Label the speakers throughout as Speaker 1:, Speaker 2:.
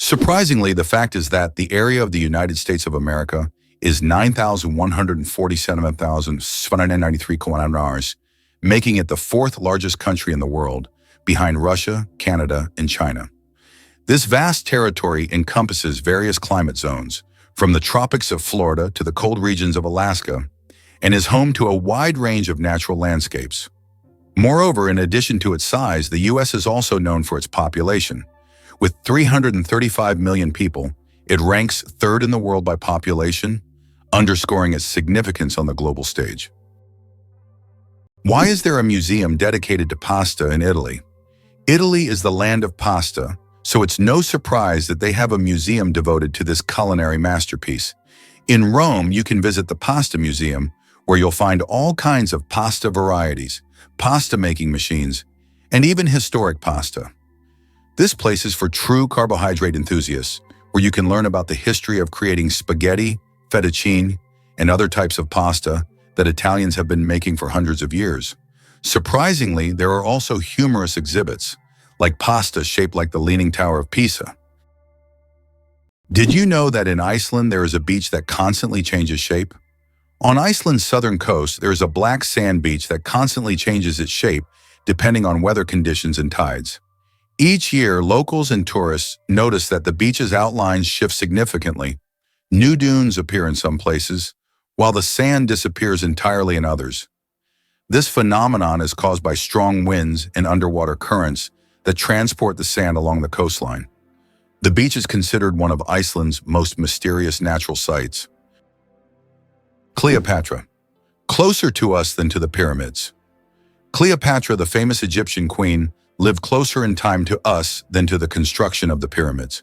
Speaker 1: Surprisingly, the fact is that the area of the United States of America is 9,147,793 kilometers, making it the fourth largest country in the world, behind Russia, Canada, and China. This vast territory encompasses various climate zones, from the tropics of Florida to the cold regions of Alaska, and is home to a wide range of natural landscapes. Moreover, in addition to its size, the U.S. is also known for its population. With 335 million people, it ranks third in the world by population, underscoring its significance on the global stage. Why is there a museum dedicated to pasta in Italy? Italy is the land of pasta, so it's no surprise that they have a museum devoted to this culinary masterpiece. In Rome, you can visit the Pasta Museum, where you'll find all kinds of pasta varieties, pasta-making machines, and even historic pasta. This place is for true carbohydrate enthusiasts, where you can learn about the history of creating spaghetti, fettuccine, and other types of pasta that Italians have been making for hundreds of years. Surprisingly, there are also humorous exhibits, like pasta shaped like the Leaning Tower of Pisa. Did you know that in Iceland there is a beach that constantly changes shape? On Iceland's southern coast, there is a black sand beach that constantly changes its shape depending on weather conditions and tides. Each year, locals and tourists notice that the beach's outlines shift significantly. New dunes appear in some places, while the sand disappears entirely in others. This phenomenon is caused by strong winds and underwater currents that transport the sand along the coastline. The beach is considered one of Iceland's most mysterious natural sights. Cleopatra. Closer to us than to the pyramids. Cleopatra, the famous Egyptian queen, lived closer in time to us than to the construction of the pyramids.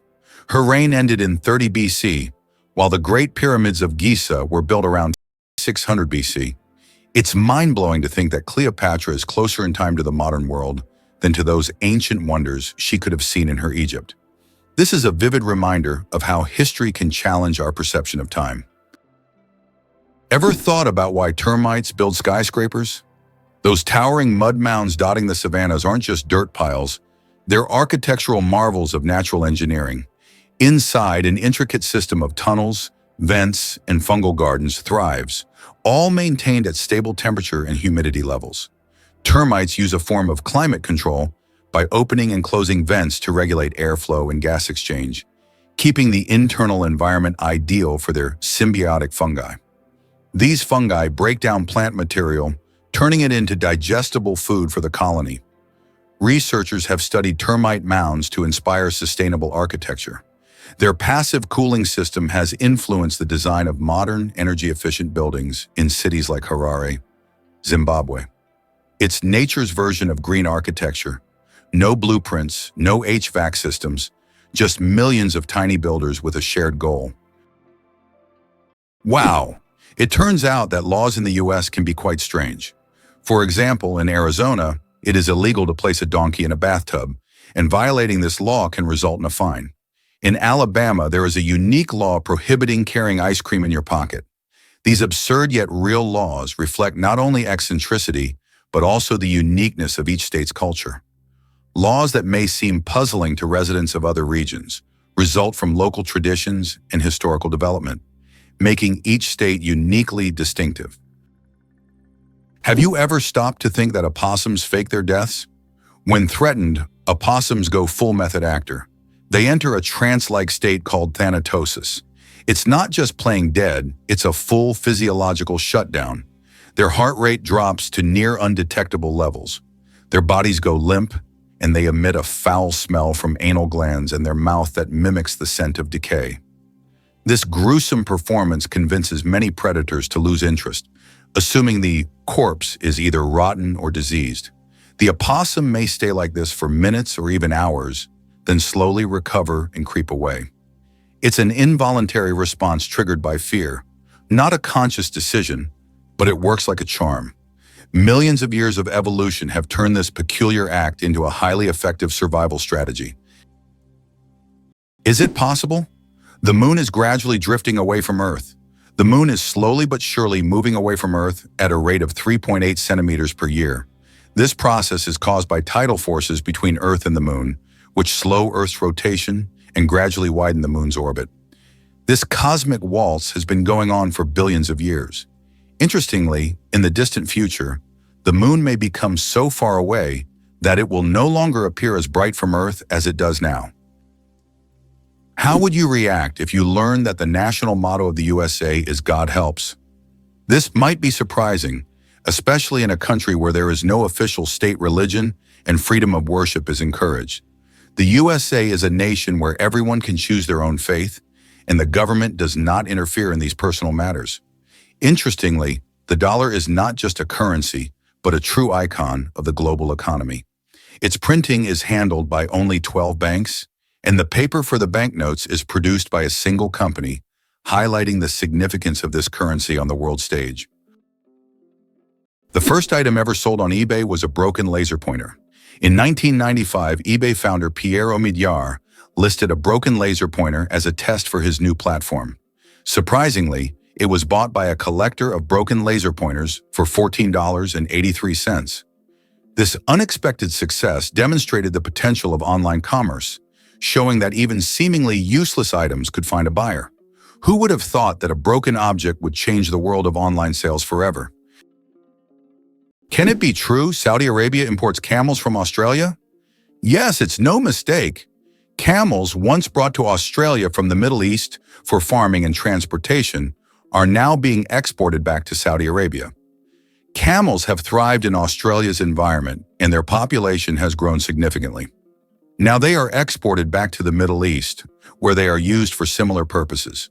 Speaker 1: Her reign ended in 30 BC, while the Great Pyramids of Giza were built around 600 BC. It's mind-blowing to think that Cleopatra is closer in time to the modern world than to those ancient wonders she could have seen in her Egypt. This is a vivid reminder of how history can challenge our perception of time. Ever thought about why termites build skyscrapers? Those towering mud mounds dotting the savannas aren't just dirt piles, they're architectural marvels of natural engineering. Inside, an intricate system of tunnels, vents, and fungal gardens thrives, all maintained at stable temperature and humidity levels. Termites use a form of climate control by opening and closing vents to regulate airflow and gas exchange, keeping the internal environment ideal for their symbiotic fungi. These fungi break down plant material, turning it into digestible food for the colony. Researchers have studied termite mounds to inspire sustainable architecture. Their passive cooling system has influenced the design of modern, energy-efficient buildings in cities like Harare, Zimbabwe. It's nature's version of green architecture. No blueprints, no HVAC systems, just millions of tiny builders with a shared goal. Wow! It turns out that laws in the US can be quite strange. For example, in Arizona, it is illegal to place a donkey in a bathtub, and violating this law can result in a fine. In Alabama, there is a unique law prohibiting carrying ice cream in your pocket. These absurd yet real laws reflect not only eccentricity, but also the uniqueness of each state's culture. Laws that may seem puzzling to residents of other regions result from local traditions and historical development, making each state uniquely distinctive. Have you ever stopped to think that opossums fake their deaths? When threatened, opossums go full method actor. They enter a trance-like state called thanatosis. It's not just playing dead, it's a full physiological shutdown. Their heart rate drops to near undetectable levels. Their bodies go limp, and they emit a foul smell from anal glands in their mouth that mimics the scent of decay. This gruesome performance convinces many predators to lose interest, assuming the corpse is either rotten or diseased. The opossum may stay like this for minutes or even hours, then slowly recover and creep away. It's an involuntary response triggered by fear, not a conscious decision, but it works like a charm. Millions of years of evolution have turned this peculiar act into a highly effective survival strategy. Is it possible? The moon is gradually drifting away from Earth. The moon is slowly but surely moving away from Earth at a rate of 3.8 centimeters per year. This process is caused by tidal forces between Earth and the moon, which slow Earth's rotation and gradually widen the moon's orbit. This cosmic waltz has been going on for billions of years. Interestingly, in the distant future, the moon may become so far away that it will no longer appear as bright from Earth as it does now. How would you react if you learned that the national motto of the USA is "God helps"? This might be surprising, especially in a country where there is no official state religion and freedom of worship is encouraged. The USA is a nation where everyone can choose their own faith, and the government does not interfere in these personal matters. Interestingly, the dollar is not just a currency, but a true icon of the global economy. Its printing is handled by only 12 banks, and the paper for the banknotes is produced by a single company, highlighting the significance of this currency on the world stage. The first item ever sold on eBay was a broken laser pointer. In 1995, eBay founder Pierre Omidyar listed a broken laser pointer as a test for his new platform. Surprisingly, it was bought by a collector of broken laser pointers for $14.83. This unexpected success demonstrated the potential of online commerce, showing that even seemingly useless items could find a buyer. Who would have thought that a broken object would change the world of online sales forever? Can it be true Saudi Arabia imports camels from Australia? Yes, it's no mistake. Camels, once brought to Australia from the Middle East for farming and transportation, are now being exported back to Saudi Arabia. Camels have thrived in Australia's environment, and their population has grown significantly. Now they are exported back to the Middle East, where they are used for similar purposes.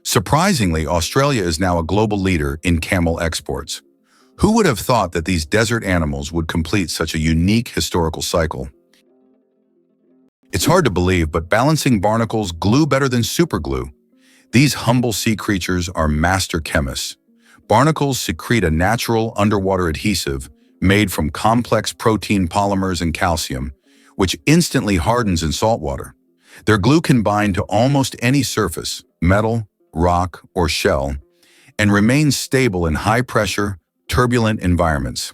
Speaker 1: Surprisingly, Australia is now a global leader in camel exports. Who would have thought that these desert animals would complete such a unique historical cycle? It's hard to believe, but balancing barnacles glue better than superglue. These humble sea creatures are master chemists. Barnacles secrete a natural underwater adhesive made from complex protein polymers and calcium, which instantly hardens in salt water. Their glue can bind to almost any surface, metal, rock, or shell, and remains stable in high-pressure, turbulent environments.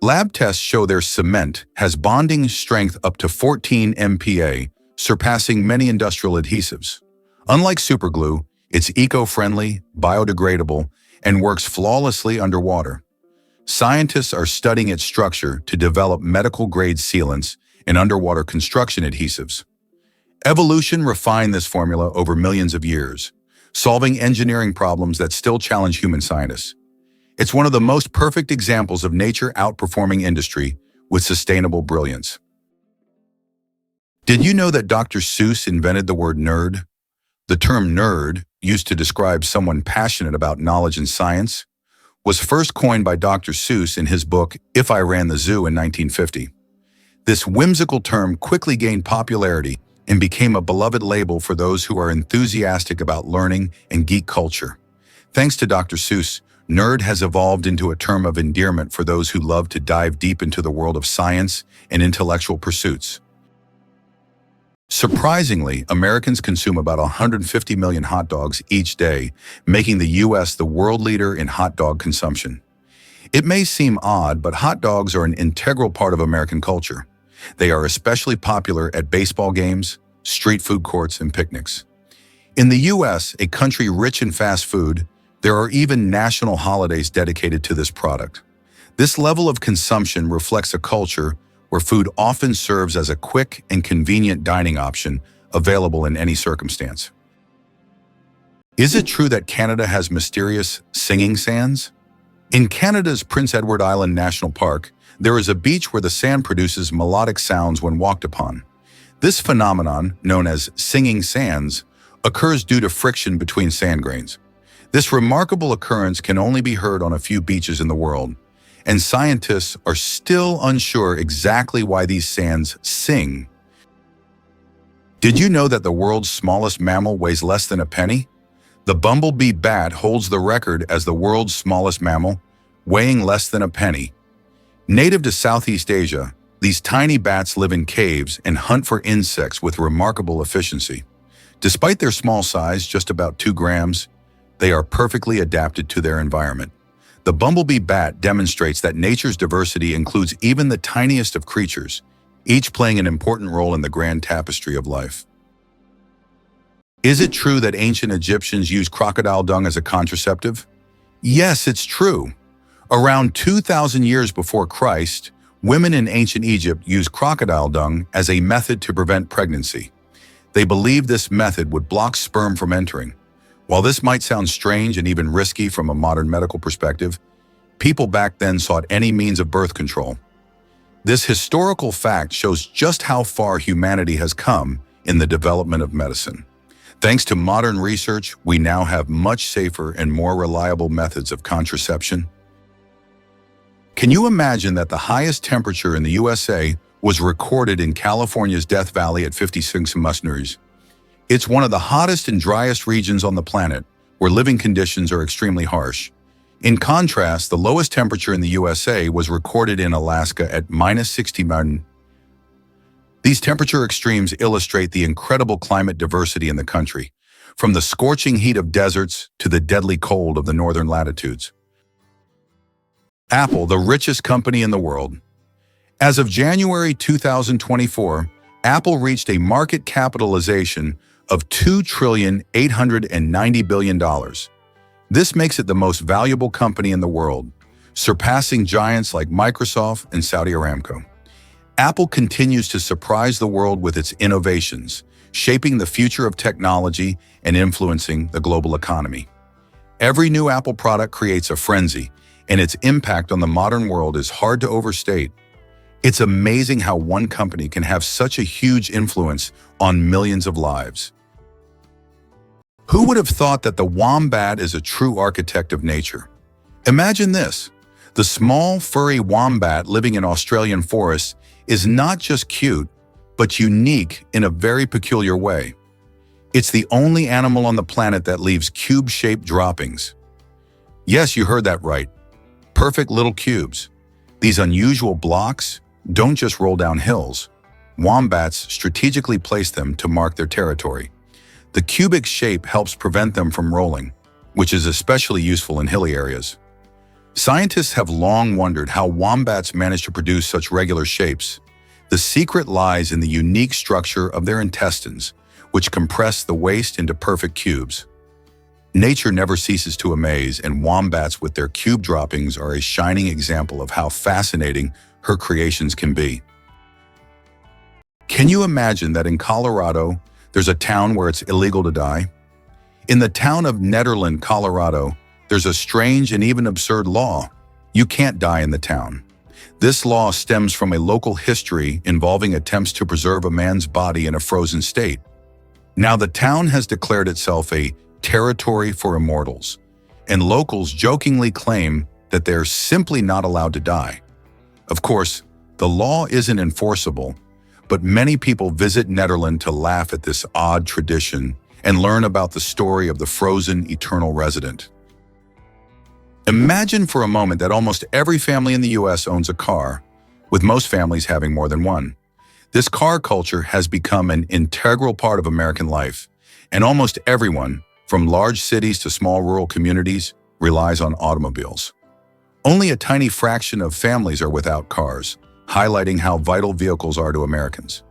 Speaker 1: Lab tests show their cement has bonding strength up to 14 MPa, surpassing many industrial adhesives. Unlike superglue, it's eco-friendly, biodegradable, and works flawlessly underwater. Scientists are studying its structure to develop medical-grade sealants and underwater construction adhesives. Evolution refined this formula over millions of years, solving engineering problems that still challenge human scientists. It's one of the most perfect examples of nature outperforming industry with sustainable brilliance. Did you know that Dr. Seuss invented the word nerd? The term nerd, used to describe someone passionate about knowledge and science, was first coined by Dr. Seuss in his book If I Ran the Zoo in 1950. This whimsical term quickly gained popularity and became a beloved label for those who are enthusiastic about learning and geek culture. Thanks to Dr. Seuss, nerd has evolved into a term of endearment for those who love to dive deep into the world of science and intellectual pursuits. Surprisingly, Americans consume about 150 million hot dogs each day, making the U.S. the world leader in hot dog consumption. It may seem odd, but hot dogs are an integral part of American culture. They are especially popular at baseball games, street food courts, and picnics. In the U.S., a country rich in fast food, there are even national holidays dedicated to this product. This level of consumption reflects a culture where food often serves as a quick and convenient dining option available in any circumstance. Is it true that Canada has mysterious singing sands? In Canada's Prince Edward Island National Park, there is a beach where the sand produces melodic sounds when walked upon. This phenomenon, known as singing sands, occurs due to friction between sand grains. This remarkable occurrence can only be heard on a few beaches in the world, and scientists are still unsure exactly why these sands sing. Did you know that the world's smallest mammal weighs less than a penny? The bumblebee bat holds the record as the world's smallest mammal, weighing less than a penny. Native to Southeast Asia, these tiny bats live in caves and hunt for insects with remarkable efficiency. Despite their small size, just about 2 grams, they are perfectly adapted to their environment. The bumblebee bat demonstrates that nature's diversity includes even the tiniest of creatures, each playing an important role in the grand tapestry of life. Is it true that ancient Egyptians used crocodile dung as a contraceptive? Yes, it's true. Around 2,000 years before Christ, women in ancient Egypt used crocodile dung as a method to prevent pregnancy. They believed this method would block sperm from entering. While this might sound strange and even risky from a modern medical perspective, people back then sought any means of birth control. This historical fact shows just how far humanity has come in the development of medicine. Thanks to modern research, we now have much safer and more reliable methods of contraception. Can you imagine that the highest temperature in the USA was recorded in California's Death Valley at 56 degrees? It's one of the hottest and driest regions on the planet, where living conditions are extremely harsh. In contrast, the lowest temperature in the USA was recorded in Alaska at -60. These temperature extremes illustrate the incredible climate diversity in the country, from the scorching heat of deserts to the deadly cold of the northern latitudes. Apple, the richest company in the world. As of January 2024, Apple reached a market capitalization of $2,890 billion. This makes it the most valuable company in the world, surpassing giants like Microsoft and Saudi Aramco. Apple continues to surprise the world with its innovations, shaping the future of technology and influencing the global economy. Every new Apple product creates a frenzy, and its impact on the modern world is hard to overstate. It's amazing how one company can have such a huge influence on millions of lives. Who would have thought that the wombat is a true architect of nature? Imagine this. The small, furry wombat living in Australian forests is not just cute, but unique in a very peculiar way. It's the only animal on the planet that leaves cube-shaped droppings. Yes, you heard that right. Perfect little cubes. These unusual blocks don't just roll down hills. Wombats strategically place them to mark their territory. The cubic shape helps prevent them from rolling, which is especially useful in hilly areas. Scientists have long wondered how wombats manage to produce such regular shapes. The secret lies in the unique structure of their intestines, which compress the waste into perfect cubes. Nature never ceases to amaze, and wombats with their cube droppings are a shining example of how fascinating her creations can be. Can you imagine that in Colorado, there's a town where it's illegal to die? In the town of Nederland, Colorado, there's a strange and even absurd law. You can't die in the town. This law stems from a local history involving attempts to preserve a man's body in a frozen state. Now, the town has declared itself a territory for immortals, and locals jokingly claim that they're simply not allowed to die. Of course, the law isn't enforceable, but many people visit Nederland to laugh at this odd tradition and learn about the story of the frozen eternal resident. Imagine for a moment that almost every family in the US owns a car, with most families having more than one. This car culture has become an integral part of American life, and almost everyone, from large cities to small rural communities, relies on automobiles. Only a tiny fraction of families are without cars, highlighting how vital vehicles are to Americans.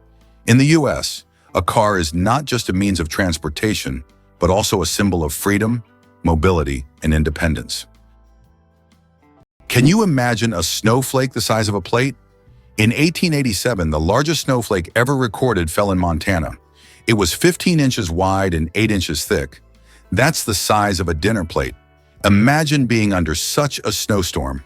Speaker 1: In the US, a car is not just a means of transportation, but also a symbol of freedom, mobility, and independence. Can you imagine a snowflake the size of a plate? In 1887, the largest snowflake ever recorded fell in Montana. It was 15 inches wide and 8 inches thick. That's the size of a dinner plate. Imagine being under such a snowstorm.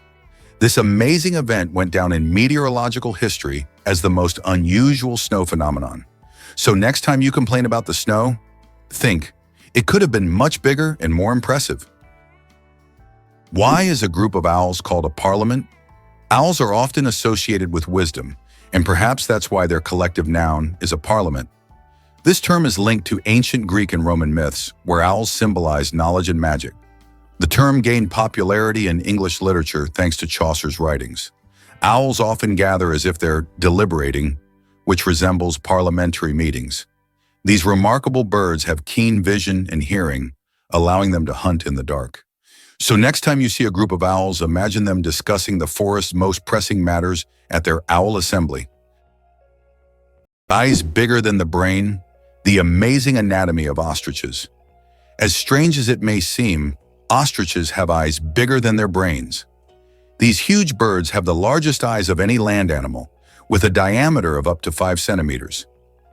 Speaker 1: This amazing event went down in meteorological history as the most unusual snow phenomenon. So next time you complain about the snow, think, it could have been much bigger and more impressive. Why is a group of owls called a parliament? Owls are often associated with wisdom, and perhaps that's why their collective noun is a parliament. This term is linked to ancient Greek and Roman myths, where owls symbolize knowledge and magic. The term gained popularity in English literature thanks to Chaucer's writings. Owls often gather as if they're deliberating, which resembles parliamentary meetings. These remarkable birds have keen vision and hearing, allowing them to hunt in the dark. So next time you see a group of owls, imagine them discussing the forest's most pressing matters at their owl assembly. Eyes bigger than the brain? The amazing anatomy of ostriches. As strange as it may seem, ostriches have eyes bigger than their brains. These huge birds have the largest eyes of any land animal, with a diameter of up to 5 centimeters.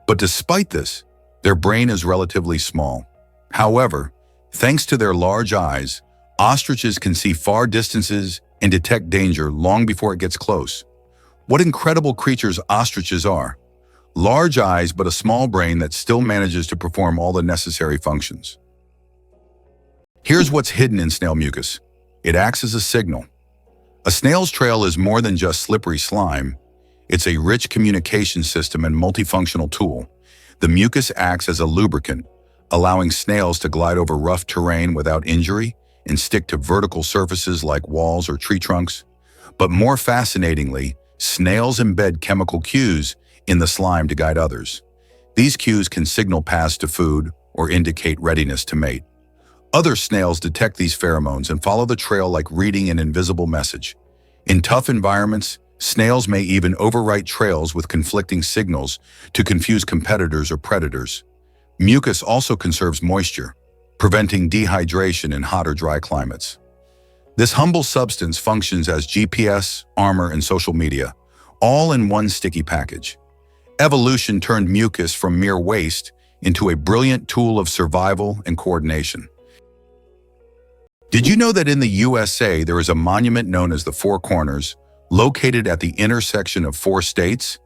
Speaker 1: But despite this, their brain is relatively small. However, thanks to their large eyes, ostriches can see far distances and detect danger long before it gets close. What incredible creatures ostriches are. Large eyes but a small brain that still manages to perform all the necessary functions. Here's what's hidden in snail mucus. It acts as a signal. A snail's trail is more than just slippery slime. It's a rich communication system and multifunctional tool. The mucus acts as a lubricant, allowing snails to glide over rough terrain without injury and stick to vertical surfaces like walls or tree trunks. But more fascinatingly, snails embed chemical cues in the slime to guide others. These cues can signal paths to food or indicate readiness to mate. Other snails detect these pheromones and follow the trail like reading an invisible message. In tough environments, snails may even overwrite trails with conflicting signals to confuse competitors or predators. Mucus also conserves moisture, preventing dehydration in hot or dry climates. This humble substance functions as GPS, armor, and social media, all in one sticky package. Evolution turned mucus from mere waste into a brilliant tool of survival and coordination. Did you know that in the USA there is a monument known as the Four Corners, located at the intersection of 4 states,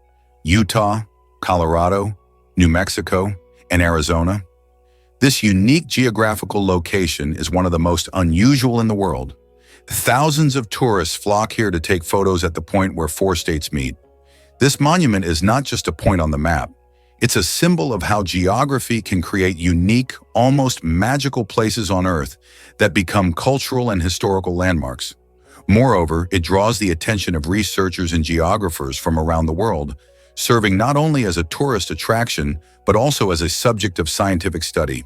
Speaker 1: Utah, Colorado, New Mexico, and Arizona? This unique geographical location is one of the most unusual in the world. Thousands of tourists flock here to take photos at the point where 4 states meet. This monument is not just a point on the map. It's a symbol of how geography can create unique, almost magical places on Earth that become cultural and historical landmarks. Moreover, it draws the attention of researchers and geographers from around the world, serving not only as a tourist attraction, but also as a subject of scientific study.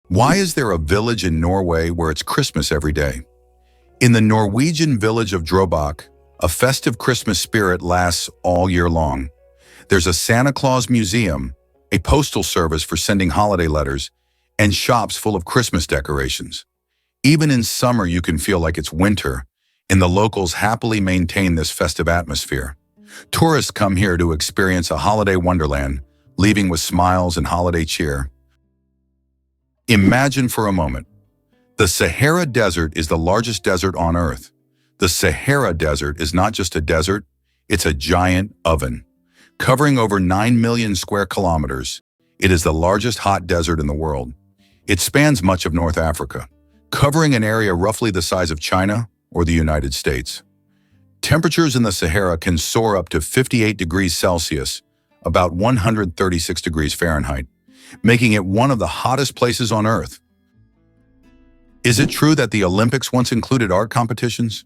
Speaker 1: Why is there a village in Norway where it's Christmas every day? In the Norwegian village of Drøbak, a festive Christmas spirit lasts all year long. There's a Santa Claus museum, a postal service for sending holiday letters, and shops full of Christmas decorations. Even in summer, you can feel like it's winter, and the locals happily maintain this festive atmosphere. Tourists come here to experience a holiday wonderland, leaving with smiles and holiday cheer. Imagine for a moment. The Sahara Desert is the largest desert on Earth. The Sahara Desert is not just a desert, it's a giant oven. Covering over 9 million square kilometers, it is the largest hot desert in the world. It spans much of North Africa, covering an area roughly the size of China or the United States. Temperatures in the Sahara can soar up to 58 degrees Celsius, about 136 degrees Fahrenheit, making it one of the hottest places on Earth. Is it true that the Olympics once included art competitions?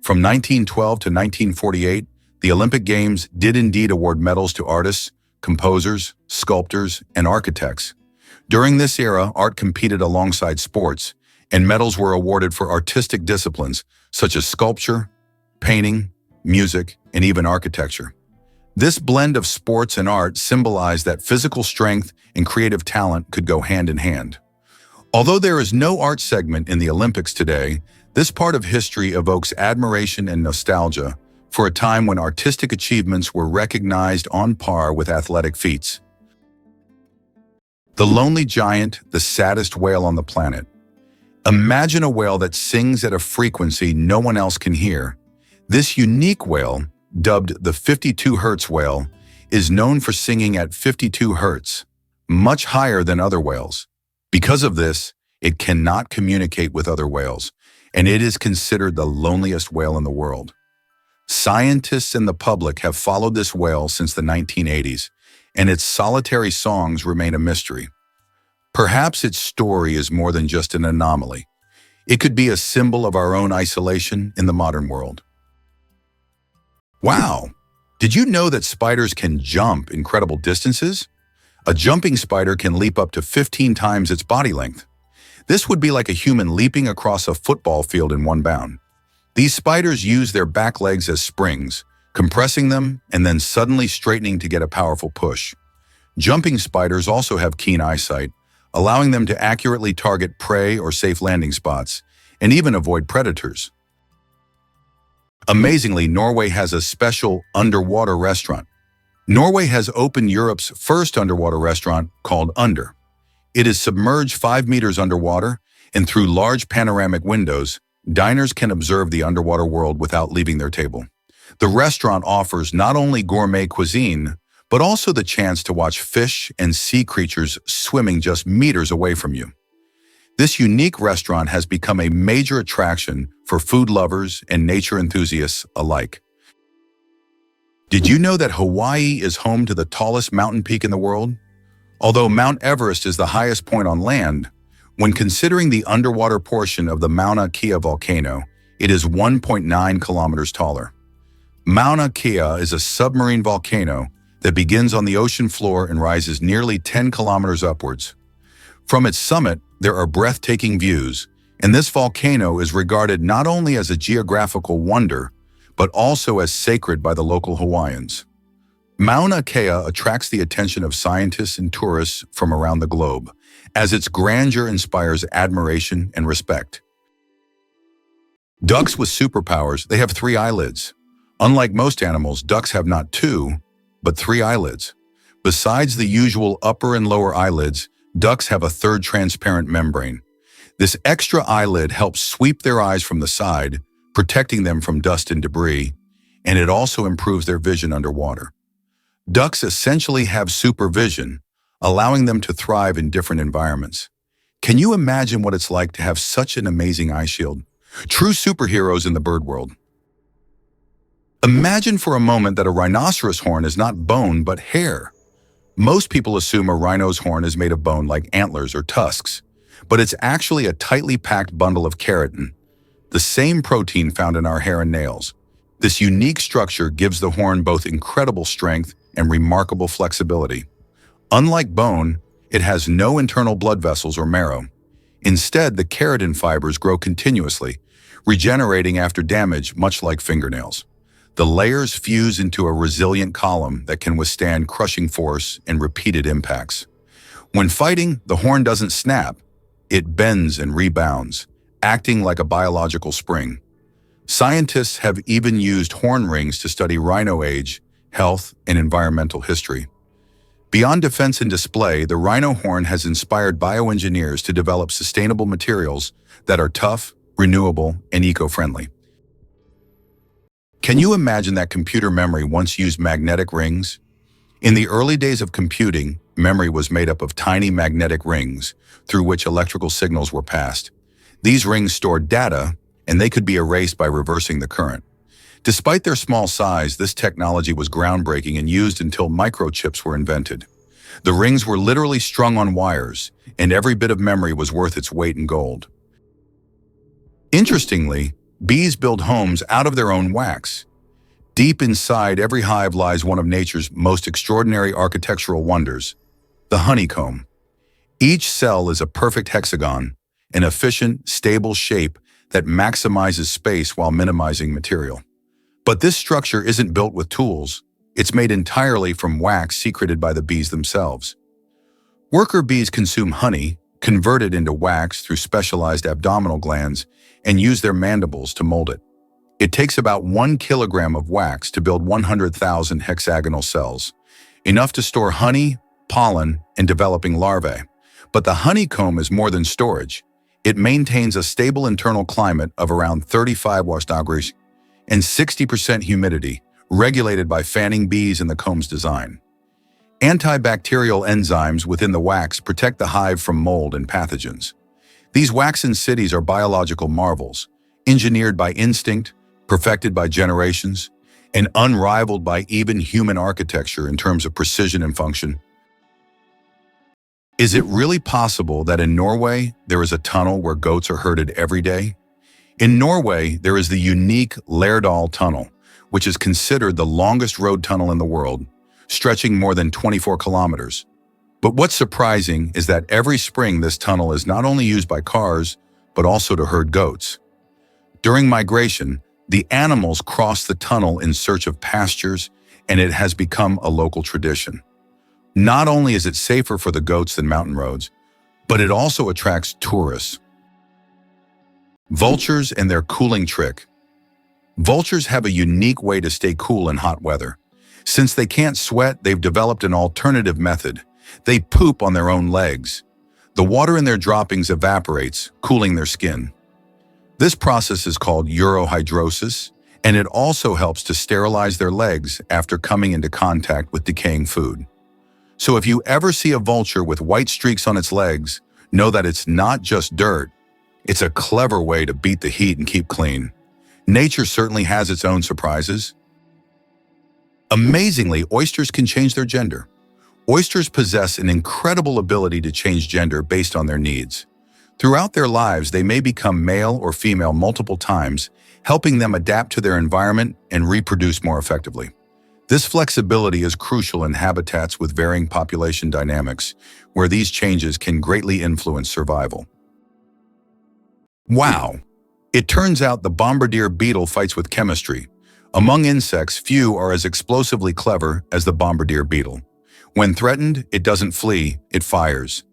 Speaker 1: From 1912 to 1948, the Olympic Games did indeed award medals to artists, composers, sculptors, and architects. During this era, art competed alongside sports, and medals were awarded for artistic disciplines such as sculpture, painting, music, and even architecture. This blend of sports and art symbolized that physical strength and creative talent could go hand in hand. Although there is no art segment in the Olympics today, this part of history evokes admiration and nostalgia for a time when artistic achievements were recognized on par with athletic feats. The lonely giant, the saddest whale on the planet. Imagine a whale that sings at a frequency no one else can hear. This unique whale, dubbed the 52 Hertz whale, is known for singing at 52 Hertz, much higher than other whales. Because of this, it cannot communicate with other whales, and it is considered the loneliest whale in the world. Scientists and the public have followed this whale since the 1980s, and its solitary songs remain a mystery. Perhaps its story is more than just an anomaly. It could be a symbol of our own isolation in the modern world. Wow! Did you know that spiders can jump incredible distances? A jumping spider can leap up to 15 times its body length. This would be like a human leaping across a football field in one bound. These spiders use their back legs as springs, compressing them and then suddenly straightening to get a powerful push. Jumping spiders also have keen eyesight, allowing them to accurately target prey or safe landing spots, and even avoid predators. Amazingly, Norway has a special underwater restaurant. Norway has opened Europe's first underwater restaurant called Under. It is submerged 5 meters underwater, and through large panoramic windows, diners can observe the underwater world without leaving their table. The restaurant offers not only gourmet cuisine, but also the chance to watch fish and sea creatures swimming just meters away from you. This unique restaurant has become a major attraction for food lovers and nature enthusiasts alike. Did you know that Hawaii is home to the tallest mountain peak in the world? Although Mount Everest is the highest point on land, when considering the underwater portion of the Mauna Kea volcano, it is 1.9 kilometers taller. Mauna Kea is a submarine volcano that begins on the ocean floor and rises nearly 10 kilometers upwards. From its summit, there are breathtaking views, and this volcano is regarded not only as a geographical wonder, but also as sacred by the local Hawaiians. Mauna Kea attracts the attention of scientists and tourists from around the globe, as its grandeur inspires admiration and respect. Ducks with superpowers, they have 3 eyelids. Unlike most animals, ducks have not 2, but 3 eyelids. Besides the usual upper and lower eyelids, ducks have a third transparent membrane. This extra eyelid helps sweep their eyes from the side, protecting them from dust and debris, and it also improves their vision underwater. Ducks essentially have supervision, allowing them to thrive in different environments. Can you imagine what it's like to have such an amazing eye shield? True superheroes in the bird world. Imagine for a moment that a rhinoceros horn is not bone but hair. Most people assume a rhino's horn is made of bone like antlers or tusks, but it's actually a tightly packed bundle of keratin, the same protein found in our hair and nails. This unique structure gives the horn both incredible strength and remarkable flexibility. Unlike bone, it has no internal blood vessels or marrow. Instead, the keratin fibers grow continuously, regenerating after damage much like fingernails. The layers fuse into a resilient column that can withstand crushing force and repeated impacts. When fighting, the horn doesn't snap. It bends and rebounds, acting like a biological spring. Scientists have even used horn rings to study rhino age, health, and environmental history. Beyond defense and display, the rhino horn has inspired bioengineers to develop sustainable materials that are tough, renewable, and eco-friendly. Can you imagine that computer memory once used magnetic rings? In the early days of computing, memory was made up of tiny magnetic rings through which electrical signals were passed. These rings stored data, and they could be erased by reversing the current. Despite their small size, this technology was groundbreaking and used until microchips were invented. The rings were literally strung on wires, and every bit of memory was worth its weight in gold. Interestingly, bees build homes out of their own wax. Deep inside every hive lies one of nature's most extraordinary architectural wonders, the honeycomb. Each cell is a perfect hexagon, an efficient, stable shape that maximizes space while minimizing material. But this structure isn't built with tools. It's made entirely from wax secreted by the bees themselves. Worker bees consume honey, convert it into wax through specialized abdominal glands, and use their mandibles to mold it. It takes about 1 kilogram of wax to build 100,000 hexagonal cells, enough to store honey, pollen, and developing larvae. But the honeycomb is more than storage. It maintains a stable internal climate of around 35 degrees and 60% humidity, regulated by fanning bees in the comb's design. Antibacterial enzymes within the wax protect the hive from mold and pathogens. These waxen cities are biological marvels, engineered by instinct, perfected by generations, and unrivaled by even human architecture in terms of precision and function. Is it really possible that in Norway there is a tunnel where goats are herded every day? In Norway, there is the unique Lærdal Tunnel, which is considered the longest road tunnel in the world, stretching more than 24 kilometers. But what's surprising is that every spring this tunnel is not only used by cars, but also to herd goats. During migration, the animals cross the tunnel in search of pastures, and it has become a local tradition. Not only is it safer for the goats than mountain roads, but it also attracts tourists. Vultures and their cooling trick. Vultures have a unique way to stay cool in hot weather. Since they can't sweat, they've developed an alternative method. They poop on their own legs. The water in their droppings evaporates, cooling their skin. This process is called urohydrosis, and it also helps to sterilize their legs after coming into contact with decaying food. So if you ever see a vulture with white streaks on its legs, know that it's not just dirt. It's a clever way to beat the heat and keep clean. Nature certainly has its own surprises. Amazingly, oysters can change their gender. Oysters possess an incredible ability to change gender based on their needs. Throughout their lives, they may become male or female multiple times, helping them adapt to their environment and reproduce more effectively. This flexibility is crucial in habitats with varying population dynamics, where these changes can greatly influence survival. Wow! It turns out the bombardier beetle fights with chemistry. Among insects, few are as explosively clever as the bombardier beetle. When threatened, it doesn't flee, it fires.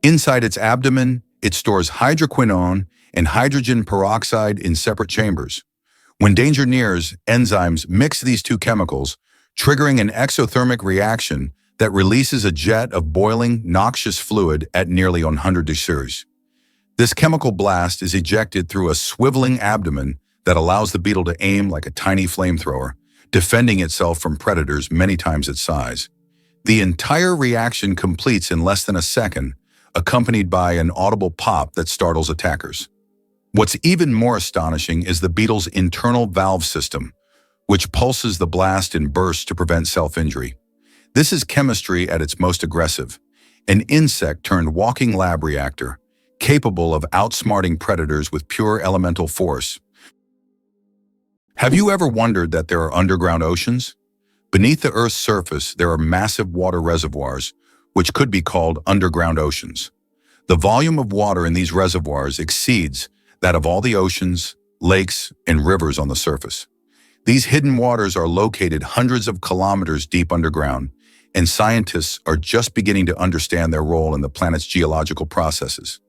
Speaker 1: Inside its abdomen, it stores hydroquinone and hydrogen peroxide in separate chambers. When danger nears, enzymes mix these two chemicals, triggering an exothermic reaction that releases a jet of boiling, noxious fluid at nearly 100 degrees. This chemical blast is ejected through a swiveling abdomen that allows the beetle to aim like a tiny flamethrower, defending itself from predators many times its size. The entire reaction completes in less than a second, accompanied by an audible pop that startles attackers. What's even more astonishing is the beetle's internal valve system, which pulses the blast in bursts to prevent self-injury. This is chemistry at its most aggressive, an insect turned walking lab reactor, capable of outsmarting predators with pure elemental force. Have you ever wondered that there are underground oceans? Beneath the Earth's surface, there are massive water reservoirs, which could be called underground oceans. The volume of water in these reservoirs exceeds that of all the oceans, lakes, and rivers on the surface. These hidden waters are located hundreds of kilometers deep underground, and scientists are just beginning to understand their role in the planet's geological processes.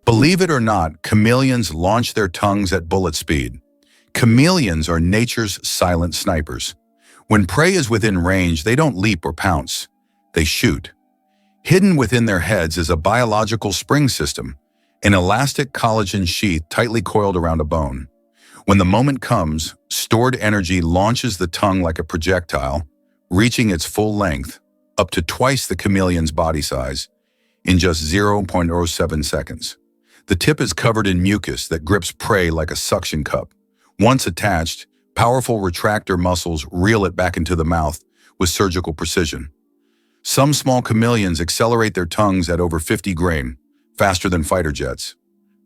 Speaker 1: Believe it or not, chameleons launch their tongues at bullet speed. Chameleons are nature's silent snipers. When prey is within range, they don't leap or pounce. They shoot. Hidden within their heads is a biological spring system, an elastic collagen sheath tightly coiled around a bone. When the moment comes, stored energy launches the tongue like a projectile, reaching its full length, up to twice the chameleon's body size, in just 0.07 seconds. The tip is covered in mucus that grips prey like a suction cup. Once attached, powerful retractor muscles reel it back into the mouth with surgical precision. Some small chameleons accelerate their tongues at over 50 grain, faster than fighter jets.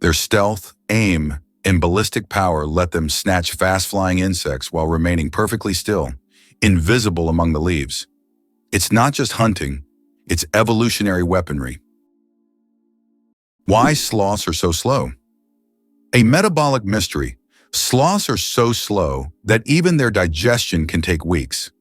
Speaker 1: Their stealth, aim, and ballistic power let them snatch fast-flying insects while remaining perfectly still, invisible among the leaves. It's not just hunting, it's evolutionary weaponry. Why sloths are so slow? A metabolic mystery. Sloths are so slow that even their digestion can take weeks.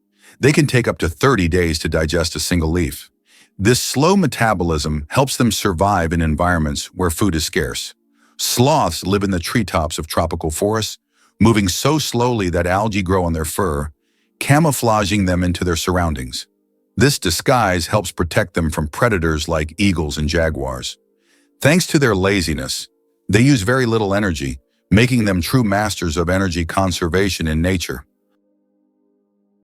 Speaker 1: They can take up to 30 days to digest a single leaf. This slow metabolism helps them survive in environments where food is scarce. Sloths live in the treetops of tropical forests, moving so slowly that algae grow on their fur, camouflaging them into their surroundings. This disguise helps protect them from predators like eagles and jaguars. Thanks to their laziness, they use very little energy, making them true masters of energy conservation in nature.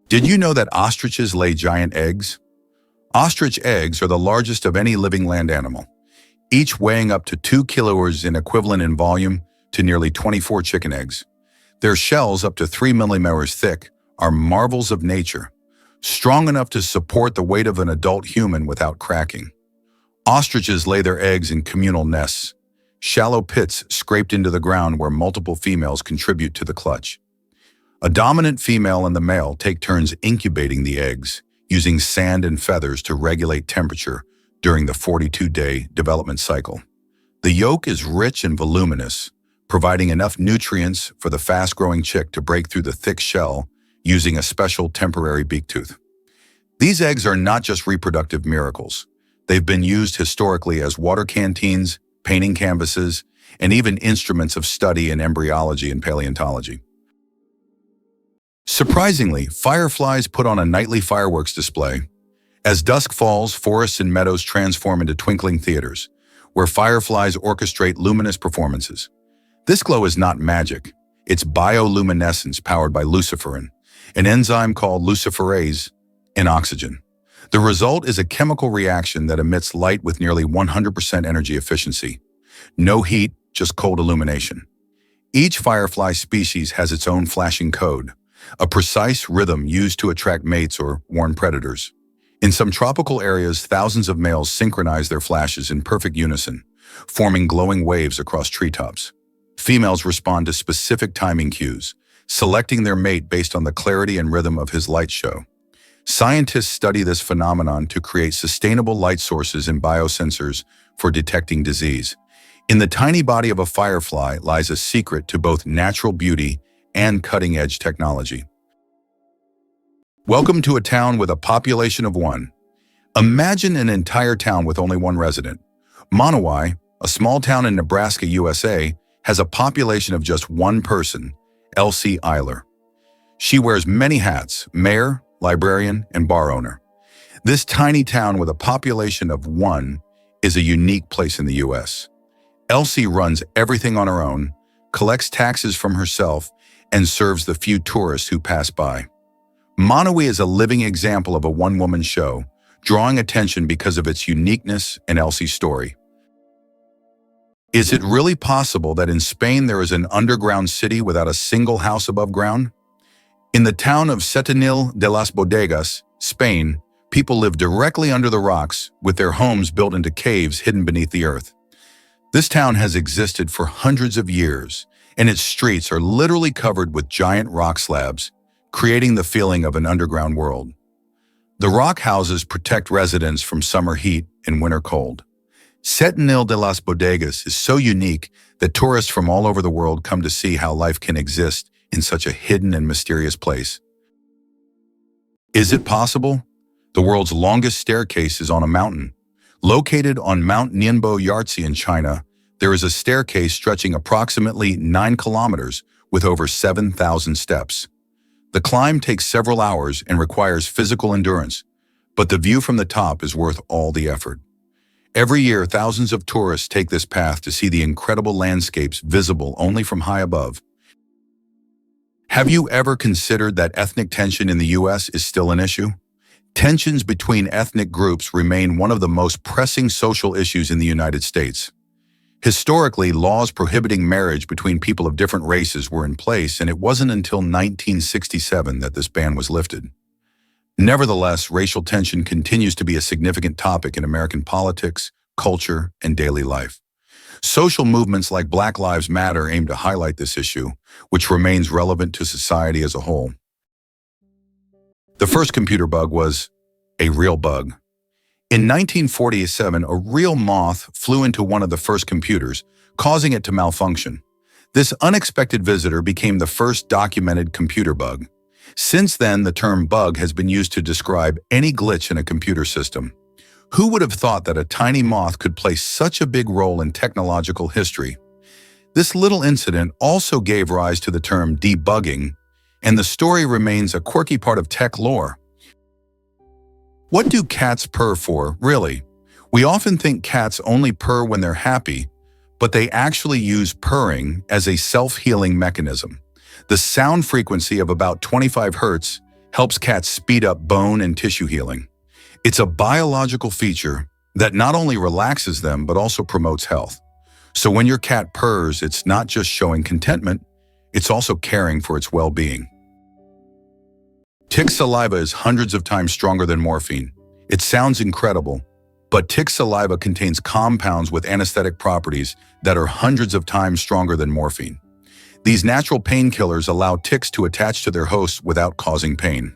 Speaker 1: Did you know that ostriches lay giant eggs? Ostrich eggs are the largest of any living land animal, each weighing up to 2 kilos in equivalent in volume to nearly 24 chicken eggs. Their shells, up to 3 millimeters thick, are marvels of nature, strong enough to support the weight of an adult human without cracking. Ostriches lay their eggs in communal nests, shallow pits scraped into the ground where multiple females contribute to the clutch. A dominant female and the male take turns incubating the eggs, using sand and feathers to regulate temperature during the 42-day development cycle. The yolk is rich and voluminous, providing enough nutrients for the fast-growing chick to break through the thick shell using a special temporary beak tooth. These eggs are not just reproductive miracles. They've been used historically as water canteens, painting canvases, and even instruments of study in embryology and paleontology. Surprisingly, fireflies put on a nightly fireworks display. As dusk falls, forests and meadows transform into twinkling theaters, where fireflies orchestrate luminous performances. This glow is not magic. It's bioluminescence powered by luciferin, an enzyme called luciferase, in oxygen. The result is a chemical reaction that emits light with nearly 100% energy efficiency. No heat, just cold illumination. Each firefly species has its own flashing code, a precise rhythm used to attract mates or warn predators. In some tropical areas, thousands of males synchronize their flashes in perfect unison, forming glowing waves across treetops. Females respond to specific timing cues, selecting their mate based on the clarity and rhythm of his light show. Scientists study this phenomenon to create sustainable light sources and biosensors for detecting disease. In the tiny body of a firefly lies a secret to both natural beauty and cutting-edge technology. Welcome to a town with a population of 1. Imagine an entire town with only 1 resident. Monowai, a small town in Nebraska, USA, has a population of just 1 person, Elsie Eiler. She wears many hats: mayor, librarian, and bar owner. This tiny town with a population of 1 is a unique place in the U.S. Elsie runs everything on her own, collects taxes from herself, and serves the few tourists who pass by. Monowai is a living example of a one-woman show, drawing attention because of its uniqueness and Elsie's story. Is it really possible that in Spain there is an underground city without a single house above ground? In the town of Setenil de las Bodegas, Spain, people live directly under the rocks, with their homes built into caves hidden beneath the earth. This town has existed for hundreds of years, and its streets are literally covered with giant rock slabs, creating the feeling of an underground world. The rock houses protect residents from summer heat and winter cold. Setenil de las Bodegas is so unique that tourists from all over the world come to see how life can exist in such a hidden and mysterious place. Is it possible? The world's longest staircase is on a mountain. Located on Mount Nianbo Yartze in China, there is a staircase stretching approximately 9 kilometers with over 7,000 steps. The climb takes several hours and requires physical endurance, but the view from the top is worth all the effort. Every year, thousands of tourists take this path to see the incredible landscapes visible only from high above. Have you ever considered that ethnic tension in the U.S. is still an issue? Tensions between ethnic groups remain one of the most pressing social issues in the United States. Historically, laws prohibiting marriage between people of different races were in place, and it wasn't until 1967 that this ban was lifted. Nevertheless, racial tension continues to be a significant topic in American politics, culture, and daily life. Social movements like Black Lives Matter aim to highlight this issue, which remains relevant to society as a whole. The first computer bug was a real bug. In 1947, a real moth flew into one of the first computers, causing it to malfunction. This unexpected visitor became the first documented computer bug. Since then, the term bug has been used to describe any glitch in a computer system. Who would have thought that a tiny moth could play such a big role in technological history? This little incident also gave rise to the term debugging, and the story remains a quirky part of tech lore. What do cats purr for, really? We often think cats only purr when they're happy, but they actually use purring as a self-healing mechanism. The sound frequency of about 25 Hz helps cats speed up bone and tissue healing. It's a biological feature that not only relaxes them, but also promotes health. So when your cat purrs, it's not just showing contentment, it's also caring for its well-being. Tick saliva is hundreds of times stronger than morphine. It sounds incredible, but tick saliva contains compounds with anesthetic properties that are hundreds of times stronger than morphine. These natural painkillers allow ticks to attach to their hosts without causing pain.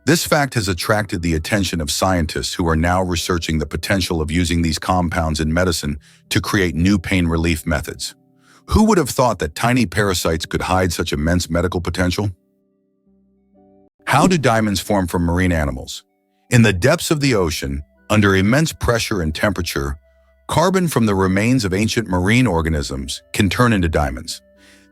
Speaker 1: This fact has attracted the attention of scientists who are now researching the potential of using these compounds in medicine to create new pain relief methods. Who would have thought that tiny parasites could hide such immense medical potential? How do diamonds form from marine animals? In the depths of the ocean, under immense pressure and temperature, carbon from the remains of ancient marine organisms can turn into diamonds.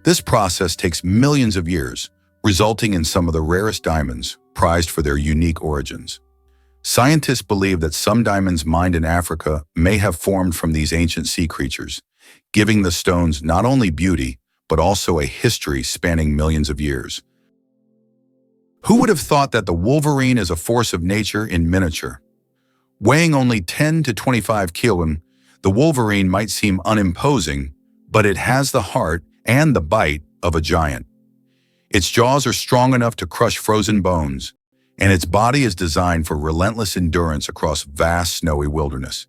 Speaker 1: This process takes millions of years, resulting in some of the rarest diamonds, prized for their unique origins. Scientists believe that some diamonds mined in Africa may have formed from these ancient sea creatures, giving the stones not only beauty, but also a history spanning millions of years. Who would have thought that the wolverine is a force of nature in miniature? Weighing only 10 to 25 kilograms, the wolverine might seem unimposing, but it has the heart and the bite of a giant. Its jaws are strong enough to crush frozen bones, and its body is designed for relentless endurance across vast snowy wilderness.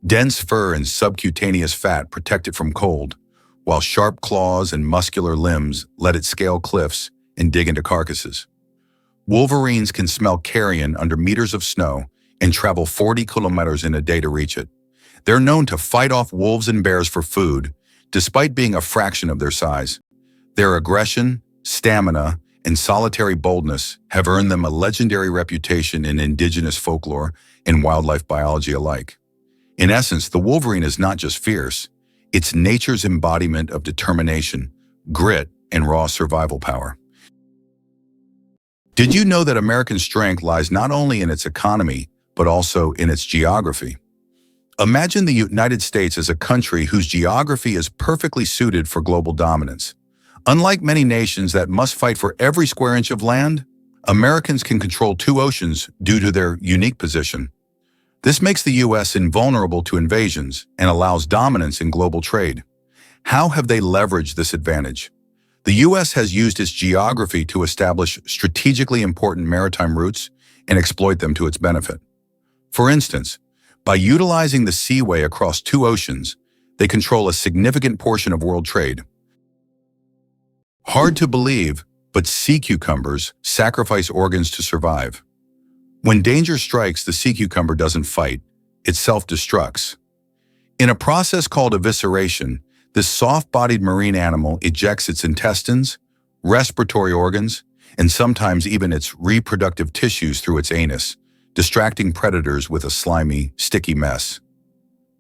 Speaker 1: Dense fur and subcutaneous fat protect it from cold, while sharp claws and muscular limbs let it scale cliffs and dig into carcasses. Wolverines can smell carrion under meters of snow and travel 40 kilometers in a day to reach it. They're known to fight off wolves and bears for food, despite being a fraction of their size. Their aggression, stamina, and solitary boldness have earned them a legendary reputation in indigenous folklore and wildlife biology alike. In essence, the wolverine is not just fierce, it's nature's embodiment of determination, grit, and raw survival power. Did you know that American strength lies not only in its economy, but also in its geography? Imagine the United States as a country whose geography is perfectly suited for global dominance. Unlike many nations that must fight for every square inch of land, Americans can control 2 oceans due to their unique position. This makes the U.S. invulnerable to invasions and allows dominance in global trade. How have they leveraged this advantage? The U.S. has used its geography to establish strategically important maritime routes and exploit them to its benefit. For instance, by utilizing the seaway across 2 oceans, they control a significant portion of world trade. Hard to believe, but sea cucumbers sacrifice organs to survive. When danger strikes, the sea cucumber doesn't fight, it self-destructs. In a process called evisceration, this soft-bodied marine animal ejects its intestines, respiratory organs, and sometimes even its reproductive tissues through its anus, distracting predators with a slimy, sticky mess.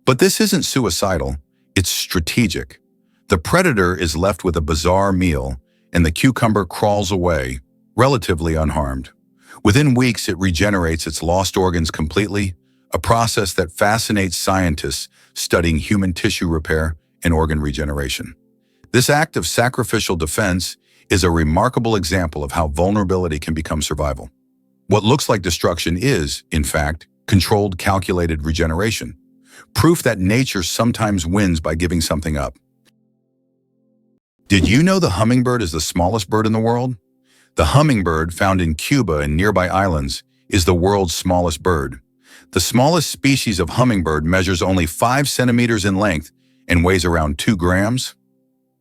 Speaker 1: But this isn't suicidal, it's strategic. The predator is left with a bizarre meal, and the cucumber crawls away, relatively unharmed. Within weeks, it regenerates its lost organs completely, a process that fascinates scientists studying human tissue repair and organ regeneration. This act of sacrificial defense is a remarkable example of how vulnerability can become survival. What looks like destruction is, in fact, controlled, calculated regeneration, proof that nature sometimes wins by giving something up. Did you know the hummingbird is the smallest bird in the world? The hummingbird, found in Cuba and nearby islands, is the world's smallest bird. The smallest species of hummingbird measures only 5 centimeters in length and weighs around 2 grams.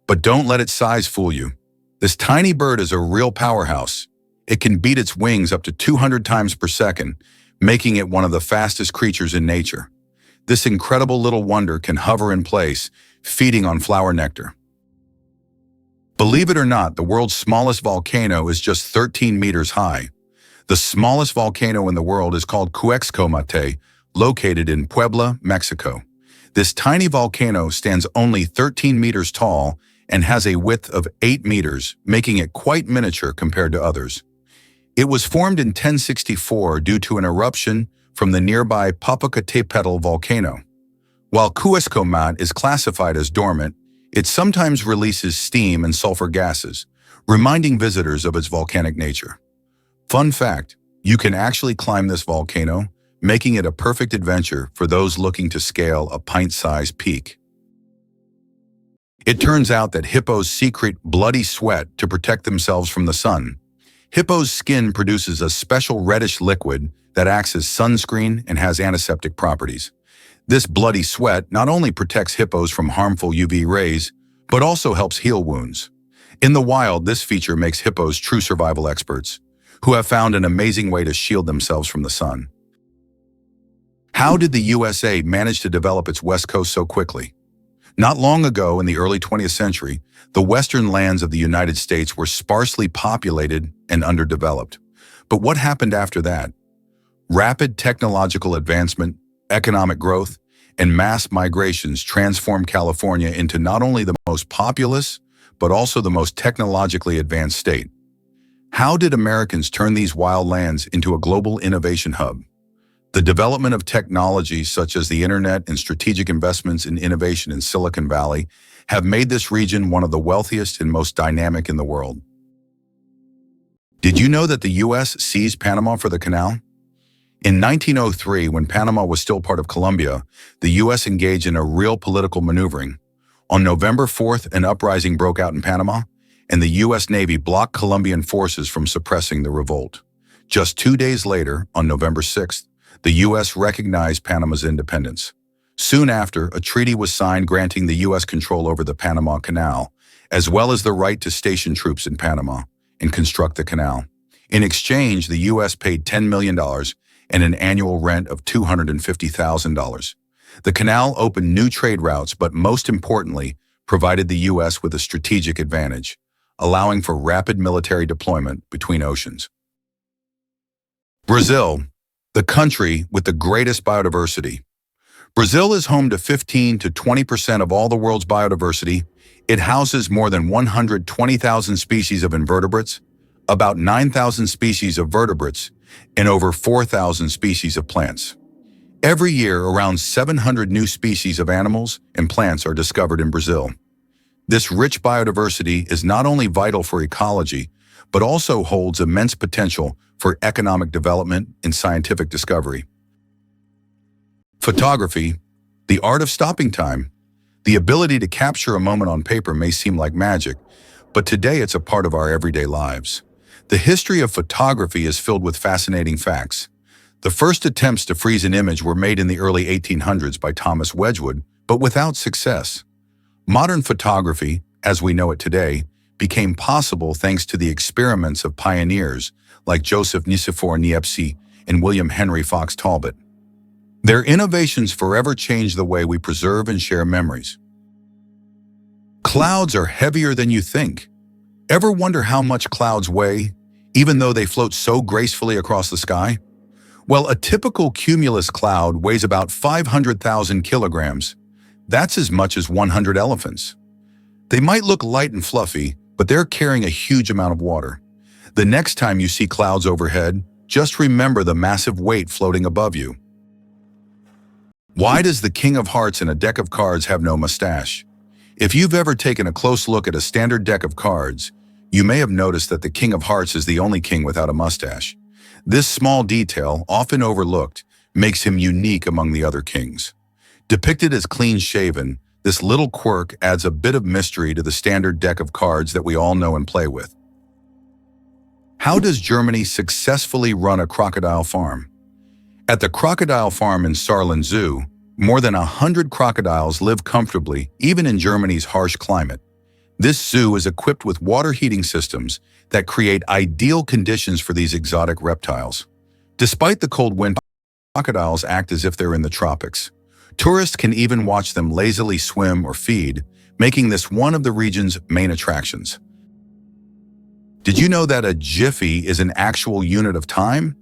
Speaker 1: But don't let its size fool you. This tiny bird is a real powerhouse. It can beat its wings up to 200 times per second, making it one of the fastest creatures in nature. This incredible little wonder can hover in place, feeding on flower nectar. Believe it or not, the world's smallest volcano is just 13 meters high. The smallest volcano in the world is called Cuexcomate, located in Puebla, Mexico. This tiny volcano stands only 13 meters tall and has a width of 8 meters, making it quite miniature compared to others. It was formed in 1064 due to an eruption from the nearby Popocatépetl volcano. While Cuexcomate is classified as dormant, it sometimes releases steam and sulfur gases, reminding visitors of its volcanic nature. Fun fact, you can actually climb this volcano, making it a perfect adventure for those looking to scale a pint-sized peak. It turns out that hippos secrete bloody sweat to protect themselves from the sun. Hippo's skin produces a special reddish liquid that acts as sunscreen and has antiseptic properties. This bloody sweat not only protects hippos from harmful UV rays, but also helps heal wounds. In the wild, this feature makes hippos true survival experts, who have found an amazing way to shield themselves from the sun. How did the USA manage to develop its West Coast so quickly? Not long ago, in the early 20th century, the western lands of the United States were sparsely populated and underdeveloped. But what happened after that? Rapid technological advancement, economic growth, and mass migrations transformed California into not only the most populous, but also the most technologically advanced state. How did Americans turn these wild lands into a global innovation hub? The development of technologies such as the internet and strategic investments in innovation in Silicon Valley have made this region one of the wealthiest and most dynamic in the world. Did you know that the U.S. seized Panama for the canal? In 1903, when Panama was still part of Colombia, the U.S. engaged in a real political maneuvering. On November 4th, an uprising broke out in Panama, and the U.S. Navy blocked Colombian forces from suppressing the revolt. Just 2 days later, on November 6th, the U.S. recognized Panama's independence. Soon after, a treaty was signed granting the U.S. control over the Panama Canal, as well as the right to station troops in Panama and construct the canal. In exchange, the U.S. paid $10 million and an annual rent of $250,000. The canal opened new trade routes, but most importantly, provided the U.S. with a strategic advantage, allowing for rapid military deployment between oceans. Brazil, the country with the greatest biodiversity. Brazil is home to 15 to 20% of all the world's biodiversity. It houses more than 120,000 species of invertebrates, about 9,000 species of vertebrates, and over 4,000 species of plants. Every year, around 700 new species of animals and plants are discovered in Brazil. This rich biodiversity is not only vital for ecology, but also holds immense potential for economic development and scientific discovery. Photography, the art of stopping time. The ability to capture a moment on paper may seem like magic, but today it's a part of our everyday lives. The history of photography is filled with fascinating facts. The first attempts to freeze an image were made in the early 1800s by Thomas Wedgwood, but without success. Modern photography, as we know it today, became possible thanks to the experiments of pioneers like Joseph Nicephore Niepce and William Henry Fox Talbot. Their innovations forever changed the way we preserve and share memories. Clouds are heavier than you think. Ever wonder how much clouds weigh, even though they float so gracefully across the sky? Well, a typical cumulus cloud weighs about 500,000 kilograms. That's as much as 100 elephants. They might look light and fluffy, but they're carrying a huge amount of water. The next time you see clouds overhead, just remember the massive weight floating above you. Why does the King of Hearts in a deck of cards have no mustache? If you've ever taken a close look at a standard deck of cards, you may have noticed that the King of Hearts is the only king without a mustache. This small detail, often overlooked, makes him unique among the other kings. Depicted as clean-shaven, this little quirk adds a bit of mystery to the standard deck of cards that we all know and play with. How does Germany successfully run a crocodile farm? At the crocodile farm in Saarland Zoo, more than 100 crocodiles live comfortably, even in Germany's harsh climate. This zoo is equipped with water heating systems that create ideal conditions for these exotic reptiles. Despite the cold wind, crocodiles act as if they're in the tropics. Tourists can even watch them lazily swim or feed, making this one of the region's main attractions. Did you know that a jiffy is an actual unit of time?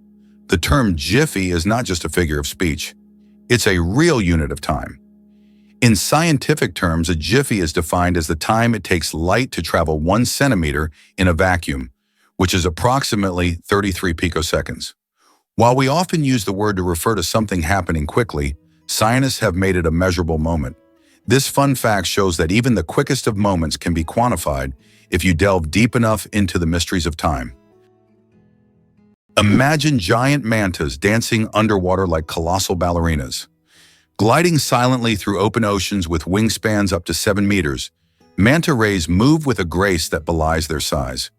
Speaker 1: The term jiffy is not just a figure of speech. It's a real unit of time. In scientific terms, a jiffy is defined as the time it takes light to travel 1 centimeter in a vacuum, which is approximately 33 picoseconds. While we often use the word to refer to something happening quickly, scientists have made it a measurable moment. This fun fact shows that even the quickest of moments can be quantified if you delve deep enough into the mysteries of time. Imagine giant mantas dancing underwater like colossal ballerinas. Gliding silently through open oceans with wingspans up to 7 meters, manta rays move with a grace that belies their size.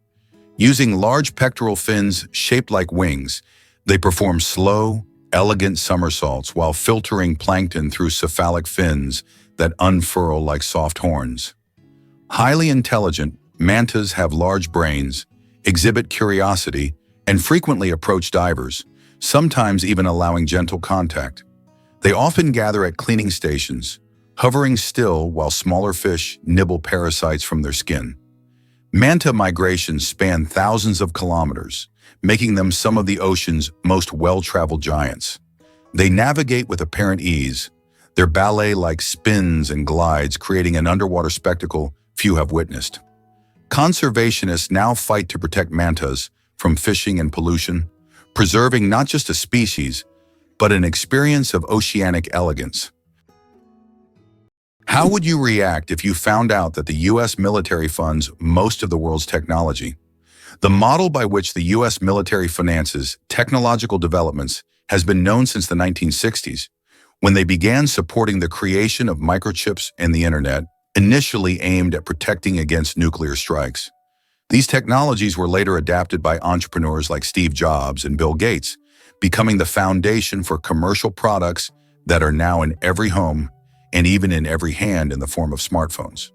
Speaker 1: Using large pectoral fins shaped like wings, they perform slow, elegant somersaults while filtering plankton through cephalic fins that unfurl like soft horns. Highly intelligent, mantas have large brains, exhibit curiosity, and frequently approach divers, sometimes even allowing gentle contact. They often gather at cleaning stations, hovering still while smaller fish nibble parasites from their skin. Manta migrations span thousands of kilometers, making them some of the ocean's most well-traveled giants. They navigate with apparent ease, their ballet-like spins and glides creating an underwater spectacle few have witnessed. Conservationists now fight to protect mantas from fishing and pollution, preserving not just a species, but an experience of oceanic elegance. How would you react if you found out that the U.S. military funds most of the world's technology? The model by which the U.S. military finances technological developments has been known since the 1960s, when they began supporting the creation of microchips and the internet, initially aimed at protecting against nuclear strikes. These technologies were later adapted by entrepreneurs like Steve Jobs and Bill Gates, becoming the foundation for commercial products that are now in every home and even in every hand in the form of smartphones.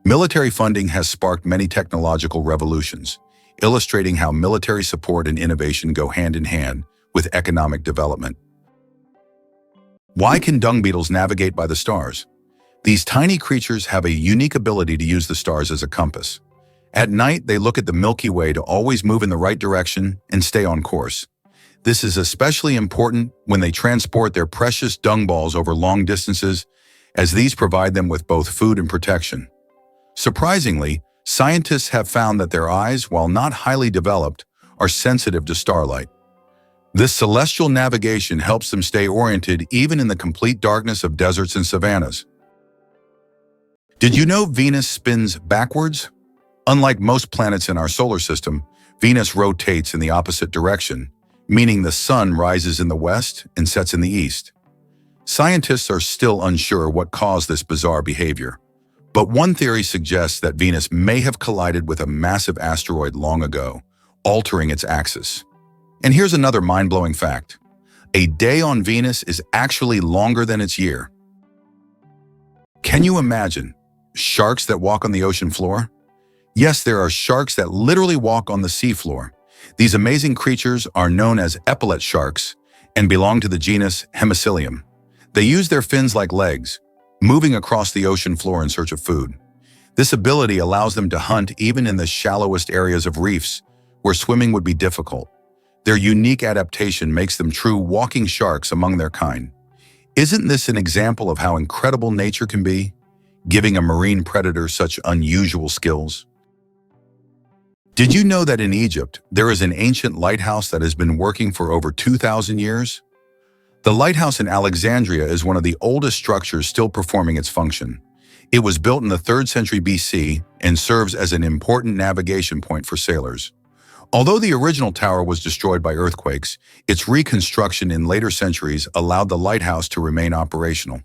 Speaker 1: Military funding has sparked many technological revolutions, illustrating how military support and innovation go hand in hand with economic development. Why can dung beetles navigate by the stars? These tiny creatures have a unique ability to use the stars as a compass. At night, they look at the Milky Way to always move in the right direction and stay on course. This is especially important when they transport their precious dung balls over long distances, as these provide them with both food and protection. Surprisingly, scientists have found that their eyes, while not highly developed, are sensitive to starlight. This celestial navigation helps them stay oriented even in the complete darkness of deserts and savannas. Did you know Venus spins backwards? Unlike most planets in our solar system, Venus rotates in the opposite direction, meaning the sun rises in the west and sets in the east. Scientists are still unsure what caused this bizarre behavior, but one theory suggests that Venus may have collided with a massive asteroid long ago, altering its axis. And here's another mind-blowing fact. A day on Venus is actually longer than its year. Can you imagine sharks that walk on the ocean floor? Yes, there are sharks that literally walk on the seafloor. These amazing creatures are known as epaulet sharks and belong to the genus Hemicillium. They use their fins like legs, moving across the ocean floor in search of food. This ability allows them to hunt even in the shallowest areas of reefs, where swimming would be difficult. Their unique adaptation makes them true walking sharks among their kind. Isn't this an example of how incredible nature can be, giving a marine predator such unusual skills? Did you know that in Egypt, there is an ancient lighthouse that has been working for over 2,000 years? The lighthouse in Alexandria is one of the oldest structures still performing its function. It was built in the 3rd century BC and serves as an important navigation point for sailors. Although the original tower was destroyed by earthquakes, its reconstruction in later centuries allowed the lighthouse to remain operational.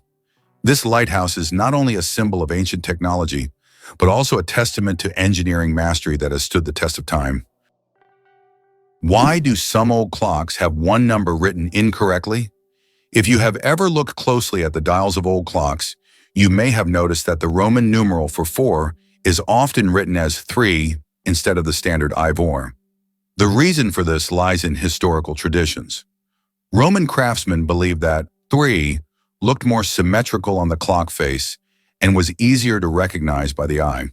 Speaker 1: This lighthouse is not only a symbol of ancient technology, but also a testament to engineering mastery that has stood the test of time. Why do some old clocks have one number written incorrectly? If you have ever looked closely at the dials of old clocks, you may have noticed that the Roman numeral for 4 is often written as 3 instead of the standard Ivor. The reason for this lies in historical traditions. Roman craftsmen believed that 3 looked more symmetrical on the clock face and was easier to recognize by the eye.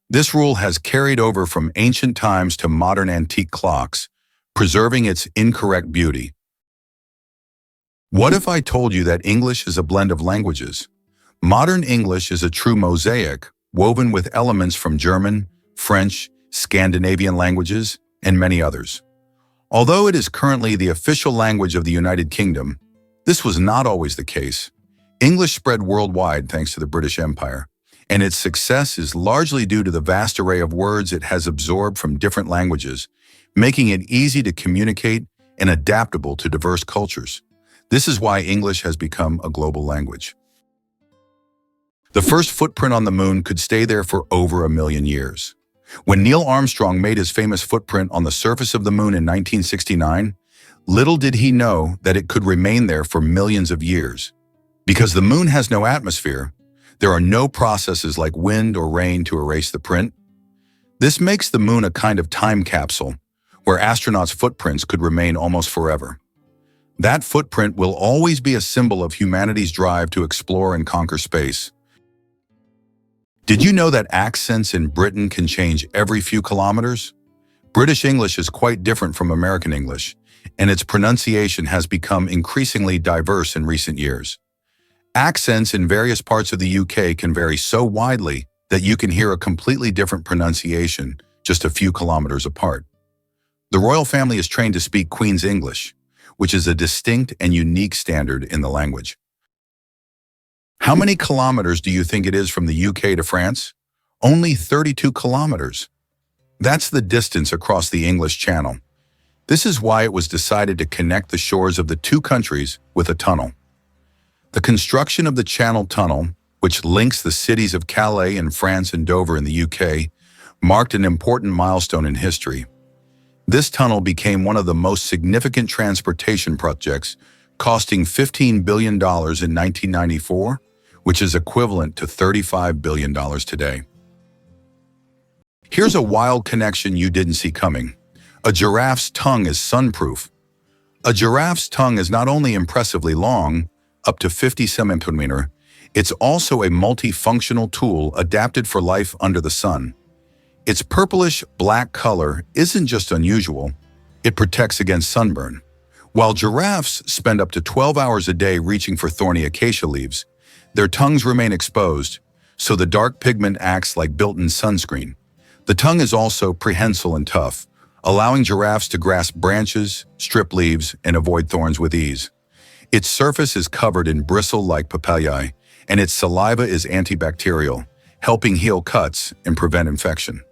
Speaker 1: This rule has carried over from ancient times to modern antique clocks, preserving its incorrect beauty. What if I told you that English is a blend of languages? Modern English is a true mosaic, woven with elements from German, French, Scandinavian languages, and many others. Although it is currently the official language of the United Kingdom, this was not always the case. English spread worldwide thanks to the British Empire, and its success is largely due to the vast array of words it has absorbed from different languages, making it easy to communicate and adaptable to diverse cultures. This is why English has become a global language. The first footprint on the moon could stay there for over 1 million years. When Neil Armstrong made his famous footprint on the surface of the moon in 1969, little did he know that it could remain there for millions of years. Because the moon has no atmosphere, there are no processes like wind or rain to erase the print. This makes the moon a kind of time capsule, where astronauts' footprints could remain almost forever. That footprint will always be a symbol of humanity's drive to explore and conquer space. Did you know that accents in Britain can change every few kilometers? British English is quite different from American English, and its pronunciation has become increasingly diverse in recent years. Accents in various parts of the UK can vary so widely that you can hear a completely different pronunciation just a few kilometers apart. The royal family is trained to speak Queen's English, which is a distinct and unique standard in the language. How many kilometers do you think it is from the UK to France? Only 32 kilometers. That's the distance across the English Channel. This is why it was decided to connect the shores of the two countries with a tunnel. The construction of the Channel Tunnel, which links the cities of Calais in France and Dover in the UK, marked an important milestone in history. This tunnel became one of the most significant transportation projects, costing $15 billion in 1994, which is equivalent to $35 billion today. Here's a wild connection you didn't see coming. A giraffe's tongue is sunproof. A giraffe's tongue is not only impressively long, up to 50 centimeters, it's also a multifunctional tool adapted for life under the sun. Its purplish-black color isn't just unusual, it protects against sunburn. While giraffes spend up to 12 hours a day reaching for thorny acacia leaves, their tongues remain exposed, so the dark pigment acts like built-in sunscreen. The tongue is also prehensile and tough, allowing giraffes to grasp branches, strip leaves, and avoid thorns with ease. Its surface is covered in bristle-like papillae, and its saliva is antibacterial, helping heal cuts and prevent infection.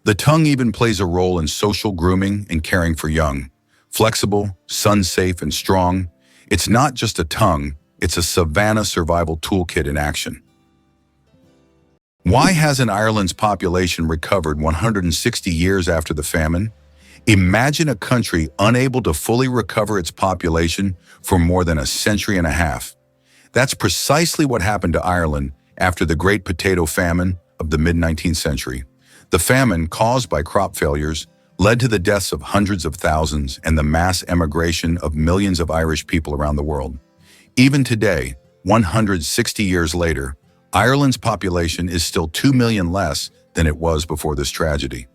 Speaker 1: The tongue even plays a role in social grooming and caring for young. Flexible, sun-safe, and strong, it's not just a tongue, it's a savanna survival toolkit in action. Why hasn't Ireland's population recovered 160 years after the famine? Imagine a country unable to fully recover its population for more than a century and a half. That's precisely what happened to Ireland after the Great Potato Famine of the mid-19th century. The famine, caused by crop failures, led to the deaths of hundreds of thousands and the mass emigration of millions of Irish people around the world. Even today, 160 years later, Ireland's population is still 2 million less than it was before this tragedy.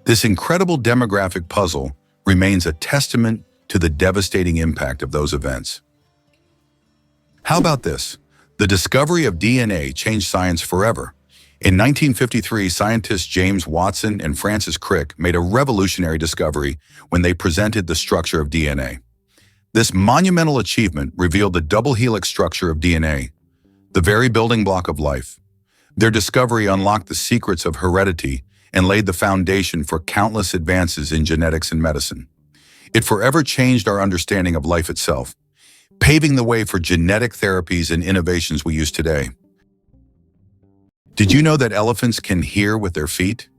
Speaker 1: This incredible demographic puzzle remains a testament to the devastating impact of those events. How about this? The discovery of DNA changed science forever. In 1953, scientists James Watson and Francis Crick made a revolutionary discovery when they presented the structure of DNA. This monumental achievement revealed the double helix structure of DNA, the very building block of life. Their discovery unlocked the secrets of heredity and laid the foundation for countless advances in genetics and medicine. It forever changed our understanding of life itself, paving the way for genetic therapies and innovations we use today. Did you know that elephants can hear with their feet?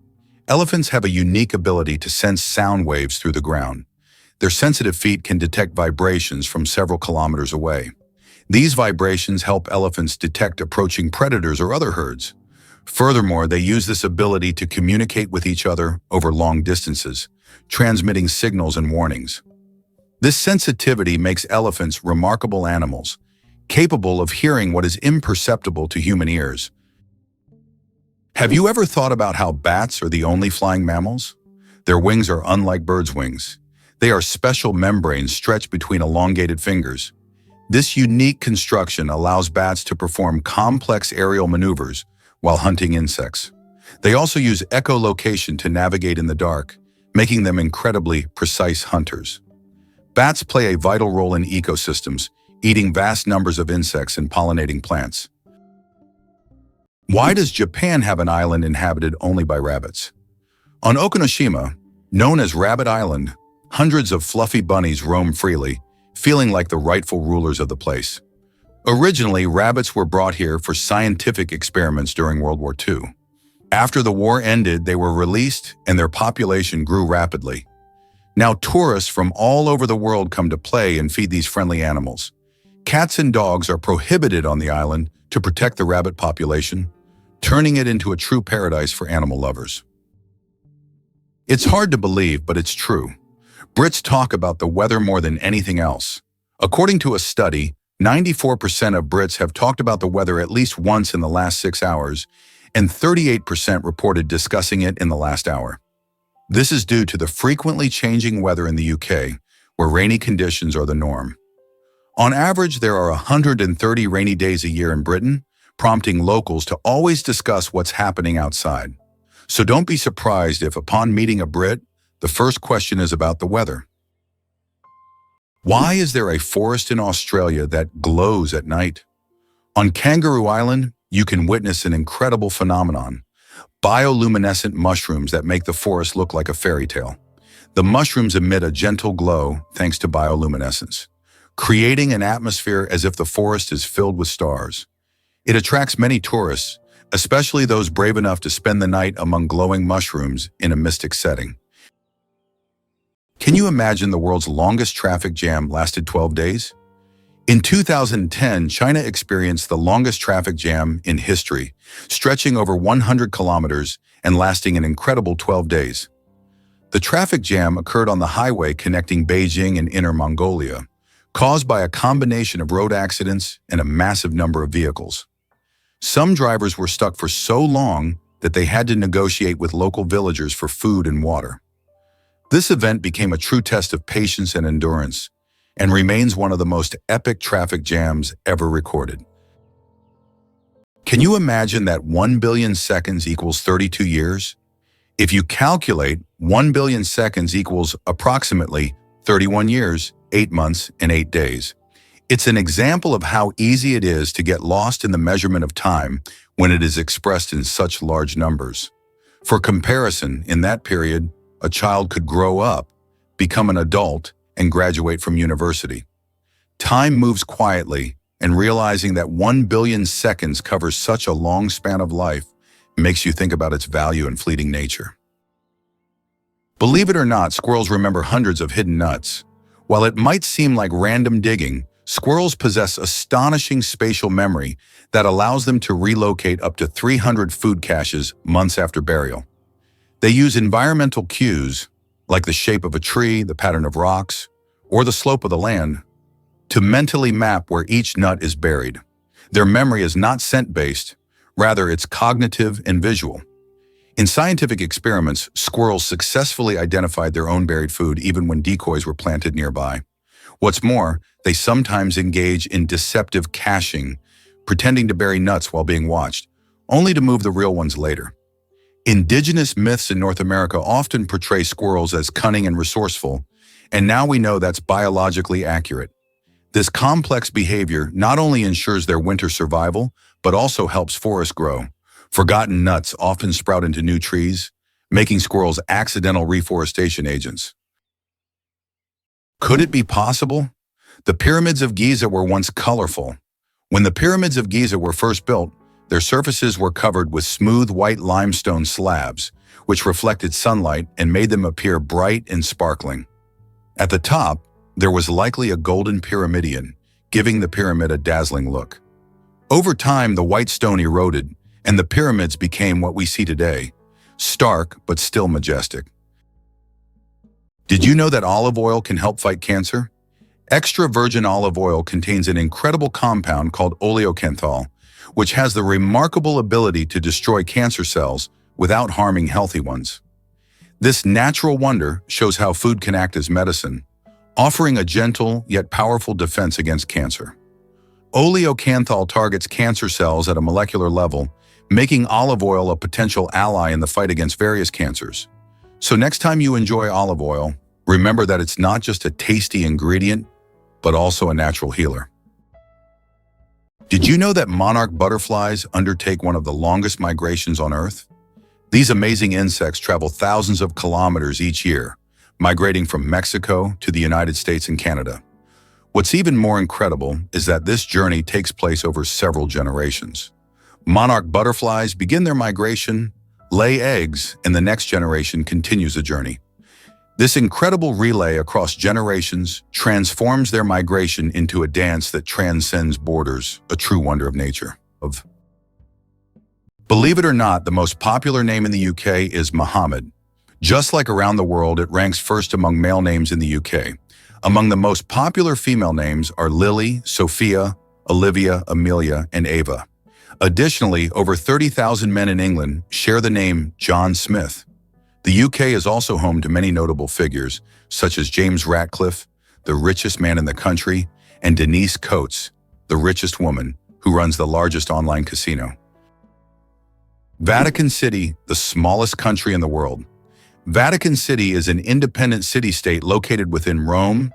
Speaker 1: Elephants have a unique ability to sense sound waves through the ground. Their sensitive feet can detect vibrations from several kilometers away. These vibrations help elephants detect approaching predators or other herds. Furthermore, they use this ability to communicate with each other over long distances, transmitting signals and warnings. This sensitivity makes elephants remarkable animals, capable of hearing what is imperceptible to human ears. Have you ever thought about how bats are the only flying mammals? Their wings are unlike birds' wings. They are special membranes stretched between elongated fingers. This unique construction allows bats to perform complex aerial maneuvers while hunting insects. They also use echolocation to navigate in the dark, making them incredibly precise hunters. Bats play a vital role in ecosystems, eating vast numbers of insects and pollinating plants. Why does Japan have an island inhabited only by rabbits? On Okinoshima, known as Rabbit Island, hundreds of fluffy bunnies roam freely, feeling like the rightful rulers of the place. Originally, rabbits were brought here for scientific experiments during World War II. After the war ended, they were released and their population grew rapidly. Now tourists from all over the world come to play and feed these friendly animals. Cats and dogs are prohibited on the island to protect the rabbit population, turning it into a true paradise for animal lovers. It's hard to believe, but it's true. Brits talk about the weather more than anything else. According to a study, 94% of Brits have talked about the weather at least once in the last 6 hours, and 38% reported discussing it in the last hour. This is due to the frequently changing weather in the UK, where rainy conditions are the norm. On average, there are 130 rainy days a year in Britain, prompting locals to always discuss what's happening outside. So don't be surprised if, upon meeting a Brit, the first question is about the weather. Why is there a forest in Australia that glows at night? On Kangaroo Island, you can witness an incredible phenomenon: bioluminescent mushrooms that make the forest look like a fairy tale. The mushrooms emit a gentle glow thanks to bioluminescence, creating an atmosphere as if the forest is filled with stars. It attracts many tourists, especially those brave enough to spend the night among glowing mushrooms in a mystic setting. Can you imagine the world's longest traffic jam lasted 12 days? In 2010, China experienced the longest traffic jam in history, stretching over 100 kilometers and lasting an incredible 12 days. The traffic jam occurred on the highway connecting Beijing and Inner Mongolia, caused by a combination of road accidents and a massive number of vehicles. Some drivers were stuck for so long that they had to negotiate with local villagers for food and water. This event became a true test of patience and endurance, and remains one of the most epic traffic jams ever recorded. Can you imagine that 1 billion seconds equals 32 years? If you calculate, 1 billion seconds equals approximately 31 years, 8 months, and 8 days. It's an example of how easy it is to get lost in the measurement of time when it is expressed in such large numbers. For comparison, in that period, a child could grow up, become an adult, and graduate from university. Time moves quietly, and realizing that 1 billion seconds covers such a long span of life makes you think about its value and fleeting nature. Believe it or not, squirrels remember hundreds of hidden nuts. While it might seem like random digging, squirrels possess astonishing spatial memory that allows them to relocate up to 300 food caches months after burial. They use environmental cues, like the shape of a tree, the pattern of rocks, or the slope of the land, to mentally map where each nut is buried. Their memory is not scent-based, rather it's cognitive and visual. In scientific experiments, squirrels successfully identified their own buried food even when decoys were planted nearby. What's more, they sometimes engage in deceptive caching, pretending to bury nuts while being watched, only to move the real ones later. Indigenous myths in North America often portray squirrels as cunning and resourceful, and now we know that's biologically accurate. This complex behavior not only ensures their winter survival, but also helps forests grow. Forgotten nuts often sprout into new trees, making squirrels accidental reforestation agents. Could it be possible? The pyramids of Giza were once colorful. When the pyramids of Giza were first built, their surfaces were covered with smooth white limestone slabs, which reflected sunlight and made them appear bright and sparkling. At the top, there was likely a golden pyramidion, giving the pyramid a dazzling look. Over time, the white stone eroded, and the pyramids became what we see today, stark but still majestic. Did you know that olive oil can help fight cancer? Extra virgin olive oil contains an incredible compound called oleocanthal, which has the remarkable ability to destroy cancer cells without harming healthy ones. This natural wonder shows how food can act as medicine, offering a gentle yet powerful defense against cancer. Oleocanthal targets cancer cells at a molecular level, making olive oil a potential ally in the fight against various cancers. So next time you enjoy olive oil, remember that it's not just a tasty ingredient, but also a natural healer. Did you know that monarch butterflies undertake one of the longest migrations on Earth? These amazing insects travel thousands of kilometers each year, migrating from Mexico to the United States and Canada. What's even more incredible is that this journey takes place over several generations. Monarch butterflies begin their migration, lay eggs, and the next generation continues the journey. This incredible relay across generations transforms their migration into a dance that transcends borders, a true wonder of nature. Believe it or not, the most popular name in the UK is Mohammed. Just like around the world, it ranks first among male names in the UK. Among the most popular female names are Lily, Sophia, Olivia, Amelia, and Ava. Additionally, over 30,000 men in England share the name John Smith. The UK is also home to many notable figures, such as James Ratcliffe, the richest man in the country, and Denise Coates, the richest woman, who runs the largest online casino. Vatican City, the smallest country in the world. Vatican City is an independent city-state located within Rome,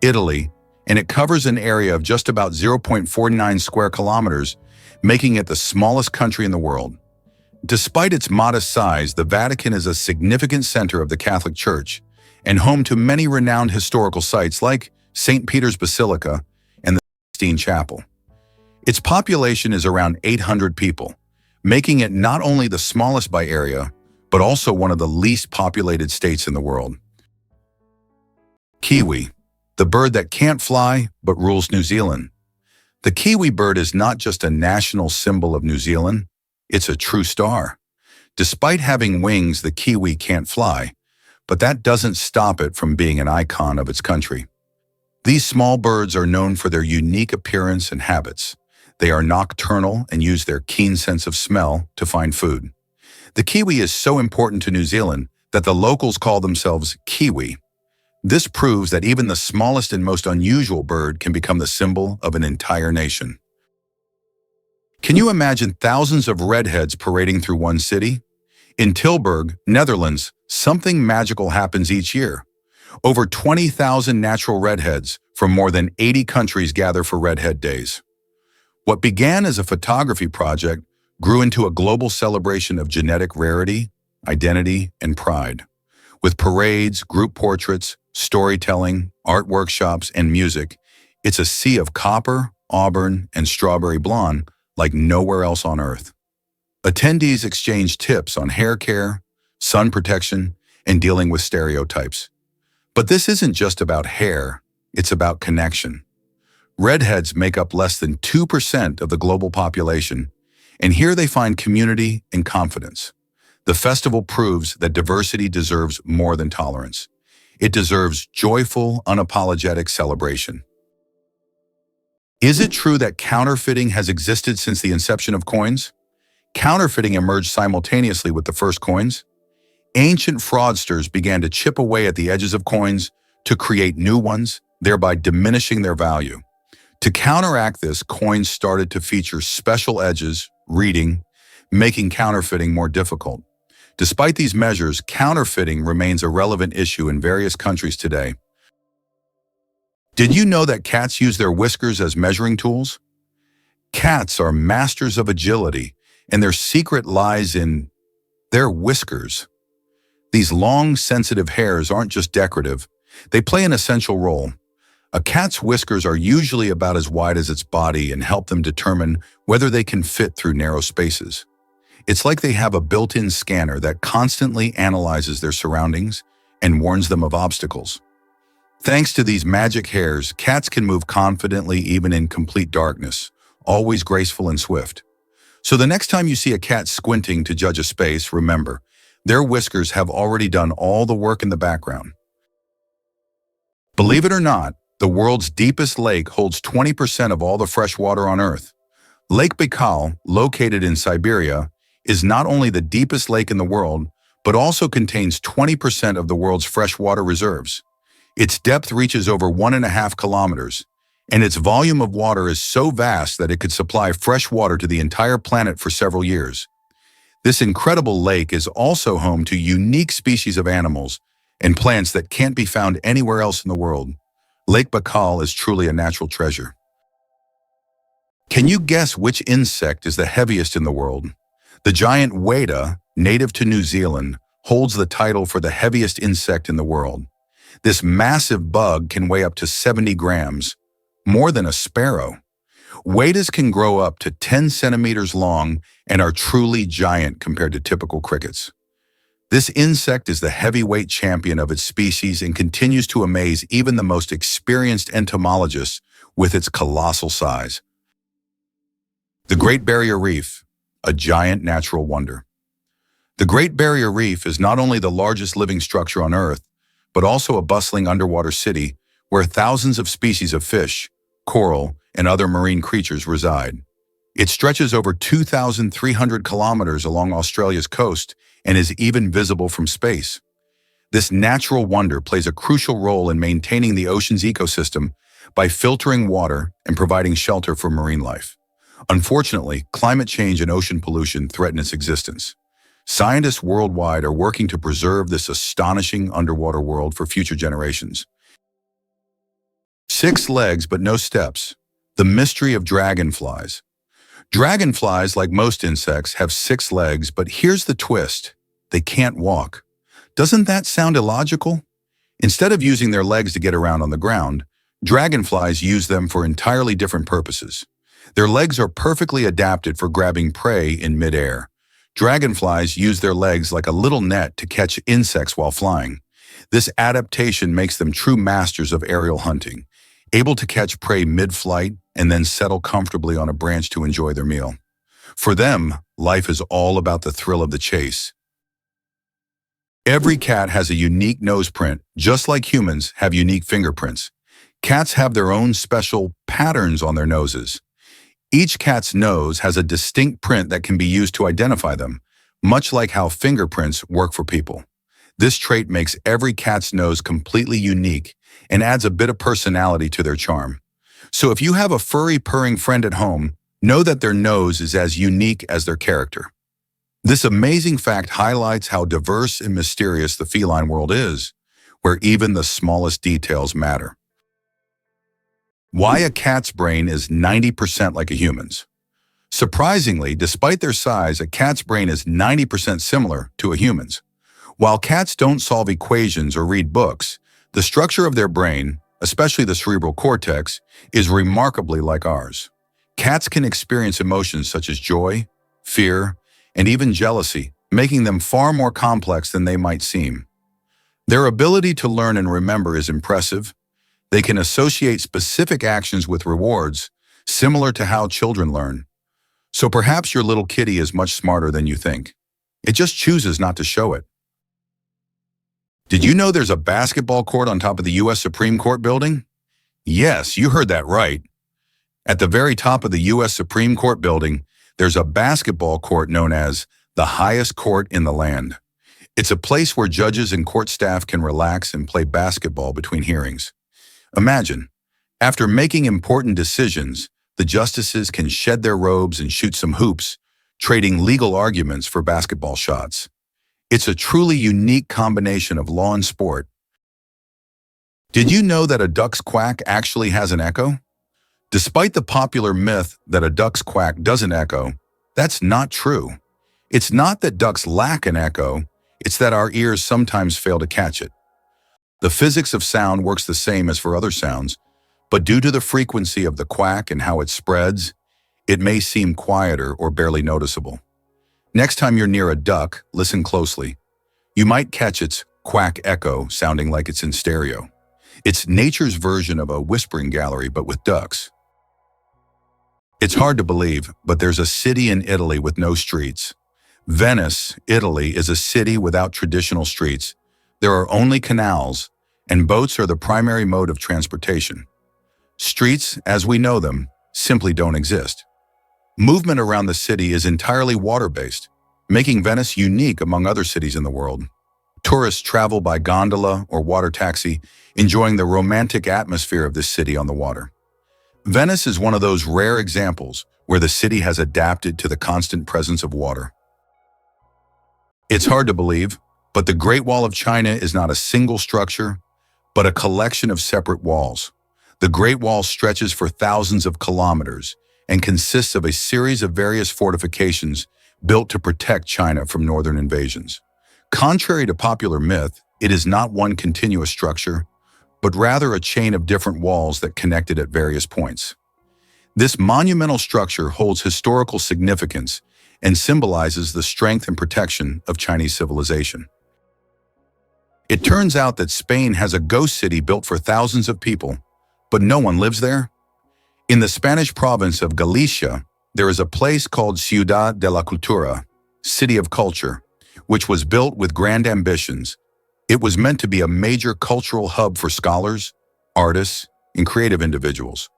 Speaker 1: Italy, and it covers an area of just about 0.49 square kilometers, making it the smallest country in the world. Despite its modest size, the Vatican is a significant center of the Catholic Church and home to many renowned historical sites like St. Peter's Basilica and the Sistine Chapel. Its population is around 800 people, making it not only the smallest by area, but also one of the least populated states in the world. Kiwi, the bird that can't fly but rules New Zealand. The kiwi bird is not just a national symbol of New Zealand, it's a true star. Despite having wings, the kiwi can't fly, but that doesn't stop it from being an icon of its country. These small birds are known for their unique appearance and habits. They are nocturnal and use their keen sense of smell to find food. The kiwi is so important to New Zealand that the locals call themselves Kiwi. This proves that even the smallest and most unusual bird can become the symbol of an entire nation. Can you imagine thousands of redheads parading through one city? In Tilburg, Netherlands, something magical happens each year. Over 20,000 natural redheads from more than 80 countries gather for Redhead Days. What began as a photography project grew into a global celebration of genetic rarity, identity, and pride. With parades, group portraits, storytelling, art workshops, and music, it's a sea of copper, auburn, and strawberry blonde like nowhere else on Earth. Attendees exchange tips on hair care, sun protection, and dealing with stereotypes. But this isn't just about hair, it's about connection. Redheads make up less than 2% of the global population, and here they find community and confidence. The festival proves that diversity deserves more than tolerance. It deserves joyful, unapologetic celebration. Is it true that counterfeiting has existed since the inception of coins? Counterfeiting emerged simultaneously with the first coins. Ancient fraudsters began to chip away at the edges of coins to create new ones, thereby diminishing their value. To counteract this, coins started to feature special edges, reading, making counterfeiting more difficult. Despite these measures, counterfeiting remains a relevant issue in various countries today. Did you know that cats use their whiskers as measuring tools? Cats are masters of agility, and their secret lies in their whiskers. These long, sensitive hairs aren't just decorative, they play an essential role. A cat's whiskers are usually about as wide as its body and help them determine whether they can fit through narrow spaces. It's like they have a built-in scanner that constantly analyzes their surroundings and warns them of obstacles. Thanks to these magic hairs, cats can move confidently even in complete darkness, always graceful and swift. So the next time you see a cat squinting to judge a space, remember, their whiskers have already done all the work in the background. Believe it or not, the world's deepest lake holds 20% of all the fresh water on Earth. Lake Baikal, located in Siberia, is not only the deepest lake in the world, but also contains 20% of the world's freshwater reserves. Its depth reaches over 1.5 kilometers, and its volume of water is so vast that it could supply fresh water to the entire planet for several years. This incredible lake is also home to unique species of animals and plants that can't be found anywhere else in the world. Lake Baikal is truly a natural treasure. Can you guess which insect is the heaviest in the world? The giant weta, native to New Zealand, holds the title for the heaviest insect in the world. This massive bug can weigh up to 70 grams, more than a sparrow. Wetas can grow up to 10 centimeters long and are truly giant compared to typical crickets. This insect is the heavyweight champion of its species and continues to amaze even the most experienced entomologists with its colossal size. The Great Barrier Reef, a giant natural wonder. The Great Barrier Reef is not only the largest living structure on Earth, but also a bustling underwater city where thousands of species of fish, coral, and other marine creatures reside. It stretches over 2,300 kilometers along Australia's coast and is even visible from space. This natural wonder plays a crucial role in maintaining the ocean's ecosystem by filtering water and providing shelter for marine life. Unfortunately, climate change and ocean pollution threaten its existence. Scientists worldwide are working to preserve this astonishing underwater world for future generations. 6 legs but no steps. The mystery of dragonflies. Dragonflies, like most insects, have 6 legs, but here's the twist. They can't walk. Doesn't that sound illogical? Instead of using their legs to get around on the ground, dragonflies use them for entirely different purposes. Their legs are perfectly adapted for grabbing prey in midair. Dragonflies use their legs like a little net to catch insects while flying. This adaptation makes them true masters of aerial hunting, able to catch prey mid-flight and then settle comfortably on a branch to enjoy their meal. For them, life is all about the thrill of the chase. Every cat has a unique nose print, just like humans have unique fingerprints. Cats have their own special patterns on their noses. Each cat's nose has a distinct print that can be used to identify them, much like how fingerprints work for people. This trait makes every cat's nose completely unique and adds a bit of personality to their charm. So if you have a furry, purring friend at home, know that their nose is as unique as their character. This amazing fact highlights how diverse and mysterious the feline world is, where even the smallest details matter. Why a cat's brain is 90% like a human's. Surprisingly, despite their size, a cat's brain is 90% similar to a human's. While cats don't solve equations or read books, the structure of their brain, especially the cerebral cortex, is remarkably like ours. Cats can experience emotions such as joy, fear, and even jealousy, making them far more complex than they might seem. Their ability to learn and remember is impressive. They can associate specific actions with rewards, similar to how children learn. So perhaps your little kitty is much smarter than you think. It just chooses not to show it. Did you know there's a basketball court on top of the U.S. Supreme Court building? Yes, you heard that right. At the very top of the U.S. Supreme Court building, there's a basketball court known as the highest court in the land. It's a place where judges and court staff can relax and play basketball between hearings. Imagine, after making important decisions, the justices can shed their robes and shoot some hoops, trading legal arguments for basketball shots. It's a truly unique combination of law and sport. Did you know that a duck's quack actually has an echo? Despite the popular myth that a duck's quack doesn't echo, that's not true. It's not that ducks lack an echo, it's that our ears sometimes fail to catch it. The physics of sound works the same as for other sounds, but due to the frequency of the quack and how it spreads, it may seem quieter or barely noticeable. Next time you're near a duck, listen closely. You might catch its quack echo sounding like it's in stereo. It's nature's version of a whispering gallery, but with ducks. It's hard to believe, but there's a city in Italy with no streets. Venice, Italy, is a city without traditional streets. There are only canals, and boats are the primary mode of transportation. Streets, as we know them, simply don't exist. Movement around the city is entirely water-based, making Venice unique among other cities in the world. Tourists travel by gondola or water taxi, enjoying the romantic atmosphere of this city on the water. Venice is one of those rare examples where the city has adapted to the constant presence of water. It's hard to believe, but the Great Wall of China is not a single structure, but a collection of separate walls. The Great Wall stretches for thousands of kilometers and consists of a series of various fortifications built to protect China from northern invasions. Contrary to popular myth, it is not one continuous structure, but rather a chain of different walls that connected at various points. This monumental structure holds historical significance and symbolizes the strength and protection of Chinese civilization. It turns out that Spain has a ghost city built for thousands of people, but no one lives there. In the Spanish province of Galicia, there is a place called Ciudad de la Cultura, City of Culture, which was built with grand ambitions. It was meant to be a major cultural hub for scholars, artists, and creative individuals.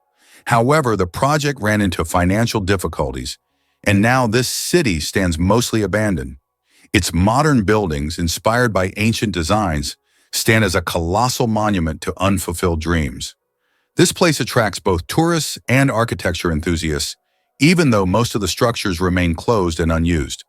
Speaker 1: However, the project ran into financial difficulties, and now this city stands mostly abandoned. Its modern buildings, inspired by ancient designs, stand as a colossal monument to unfulfilled dreams. This place attracts both tourists and architecture enthusiasts, even though most of the structures remain closed and unused.